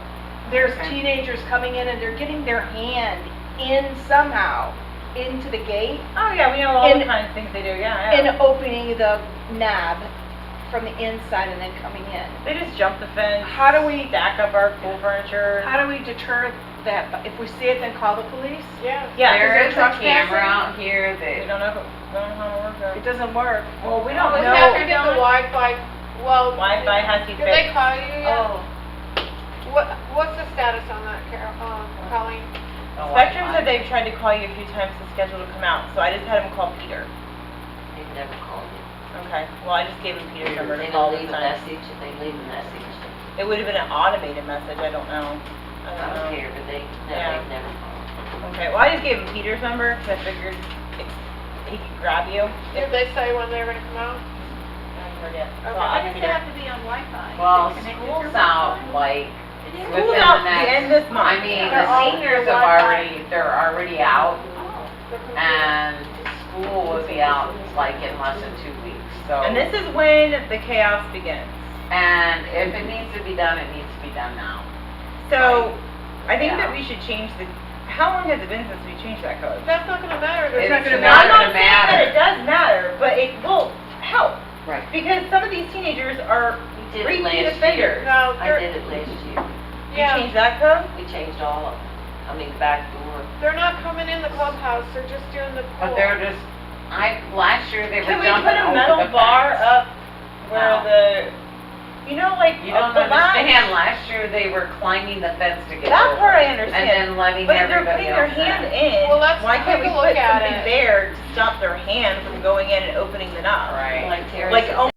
Speaker 5: there's
Speaker 3: Okay.
Speaker 5: teenagers coming in and they're getting their hand in somehow into the gate
Speaker 3: Oh yeah, we know all the
Speaker 5: And-
Speaker 3: kinds of things they do, yeah,
Speaker 5: and
Speaker 3: yeah.
Speaker 5: opening the knob from the inside and then coming in.
Speaker 3: They just jump the fence.
Speaker 5: How do we-
Speaker 3: Stack up our pool furniture.
Speaker 5: How do we deter that? If we see it, then call the police?
Speaker 2: Yeah.
Speaker 3: Yeah.
Speaker 7: There
Speaker 5: there
Speaker 7: is a
Speaker 5: trespassing?
Speaker 7: camera out here
Speaker 3: We
Speaker 7: that,
Speaker 3: don't know how it works.
Speaker 5: It doesn't work.
Speaker 3: Well, we
Speaker 2: Oh,
Speaker 3: don't
Speaker 2: is
Speaker 3: know.
Speaker 2: that to do the Wi-Fi? Well,
Speaker 3: Wi-Fi has to be
Speaker 2: did they
Speaker 3: fixed.
Speaker 2: call you yet?
Speaker 5: Oh,
Speaker 2: What's the status on that, Carol, Colleen?
Speaker 7: the
Speaker 3: Spectrum
Speaker 7: Wi-Fi.
Speaker 3: said they've tried to call you a few times to schedule to come out, so I just had him call Peter.
Speaker 4: They've never called me.
Speaker 3: Okay, well, I just gave him Peter's number to
Speaker 4: They
Speaker 3: call
Speaker 4: don't
Speaker 3: this
Speaker 4: leave a
Speaker 3: time.
Speaker 4: message, if they leave a message,
Speaker 3: It would have been an automated message, I don't know.
Speaker 4: I
Speaker 3: I
Speaker 4: don't
Speaker 3: don't know.
Speaker 4: care, but
Speaker 3: Yeah.
Speaker 4: they've never called.
Speaker 3: Okay, well, I just gave him Peter's number, because I figured he could grab you.
Speaker 2: Did they say when they were gonna come out?
Speaker 3: I haven't heard yet. So
Speaker 2: Okay.
Speaker 3: I'll
Speaker 8: Why
Speaker 3: ask
Speaker 8: does it
Speaker 3: Peter.
Speaker 8: have to be on Wi-Fi?
Speaker 7: Well,
Speaker 8: Is it connected to
Speaker 7: school's
Speaker 8: your
Speaker 7: out
Speaker 8: Wi-Fi?
Speaker 7: like
Speaker 3: School's
Speaker 7: within
Speaker 3: out
Speaker 7: the
Speaker 3: the
Speaker 7: next.
Speaker 3: end this month.
Speaker 7: I mean,
Speaker 2: They're
Speaker 7: the
Speaker 2: all
Speaker 7: seniors
Speaker 2: through
Speaker 7: have
Speaker 2: Wi-Fi.
Speaker 7: they're already out,
Speaker 8: Oh.
Speaker 2: They're completely-
Speaker 7: and school will be out like in less than 2 weeks, so.
Speaker 3: And this is when the chaos begins.
Speaker 7: And if it needs to be done, it needs to be done now.
Speaker 3: So, I think
Speaker 7: Yeah.
Speaker 3: that we should change the, how long has it been since we changed that code?
Speaker 2: That's not gonna matter. There's
Speaker 7: It's
Speaker 2: not gonna
Speaker 7: not
Speaker 3: I'm
Speaker 2: matter.
Speaker 3: not saying that it does matter, but it will help.
Speaker 6: Right.
Speaker 3: Because some of these teenagers are
Speaker 4: We did it
Speaker 3: repeat
Speaker 4: last year.
Speaker 3: offenders.
Speaker 2: No,
Speaker 4: I
Speaker 2: they're,
Speaker 4: did it last year.
Speaker 3: You
Speaker 2: yeah,
Speaker 3: changed that code?
Speaker 4: We changed all of them. I mean, back door.
Speaker 2: they're not coming in the clubhouse, they're just doing the pool.
Speaker 7: But they're just, last year they were
Speaker 3: Can we
Speaker 7: jumping
Speaker 3: put a
Speaker 7: over
Speaker 3: metal
Speaker 7: the
Speaker 3: bar
Speaker 7: fence.
Speaker 3: up where
Speaker 7: No.
Speaker 3: the, you know, like,
Speaker 7: You don't
Speaker 3: the latch?
Speaker 7: understand, last year they were climbing the fence to get
Speaker 3: That
Speaker 7: over.
Speaker 3: part I
Speaker 7: And
Speaker 3: understand.
Speaker 7: then letting
Speaker 3: But if they're
Speaker 7: everybody
Speaker 3: putting their
Speaker 7: else
Speaker 3: hand
Speaker 7: in.
Speaker 3: in,
Speaker 2: Well, let's
Speaker 3: why can't
Speaker 2: take
Speaker 3: we
Speaker 2: a look
Speaker 3: put
Speaker 2: at
Speaker 3: something
Speaker 2: it.
Speaker 3: there to stop their hand from going in and opening the knob?
Speaker 7: Right.
Speaker 4: Like Terry
Speaker 3: Like,
Speaker 4: said,
Speaker 3: oh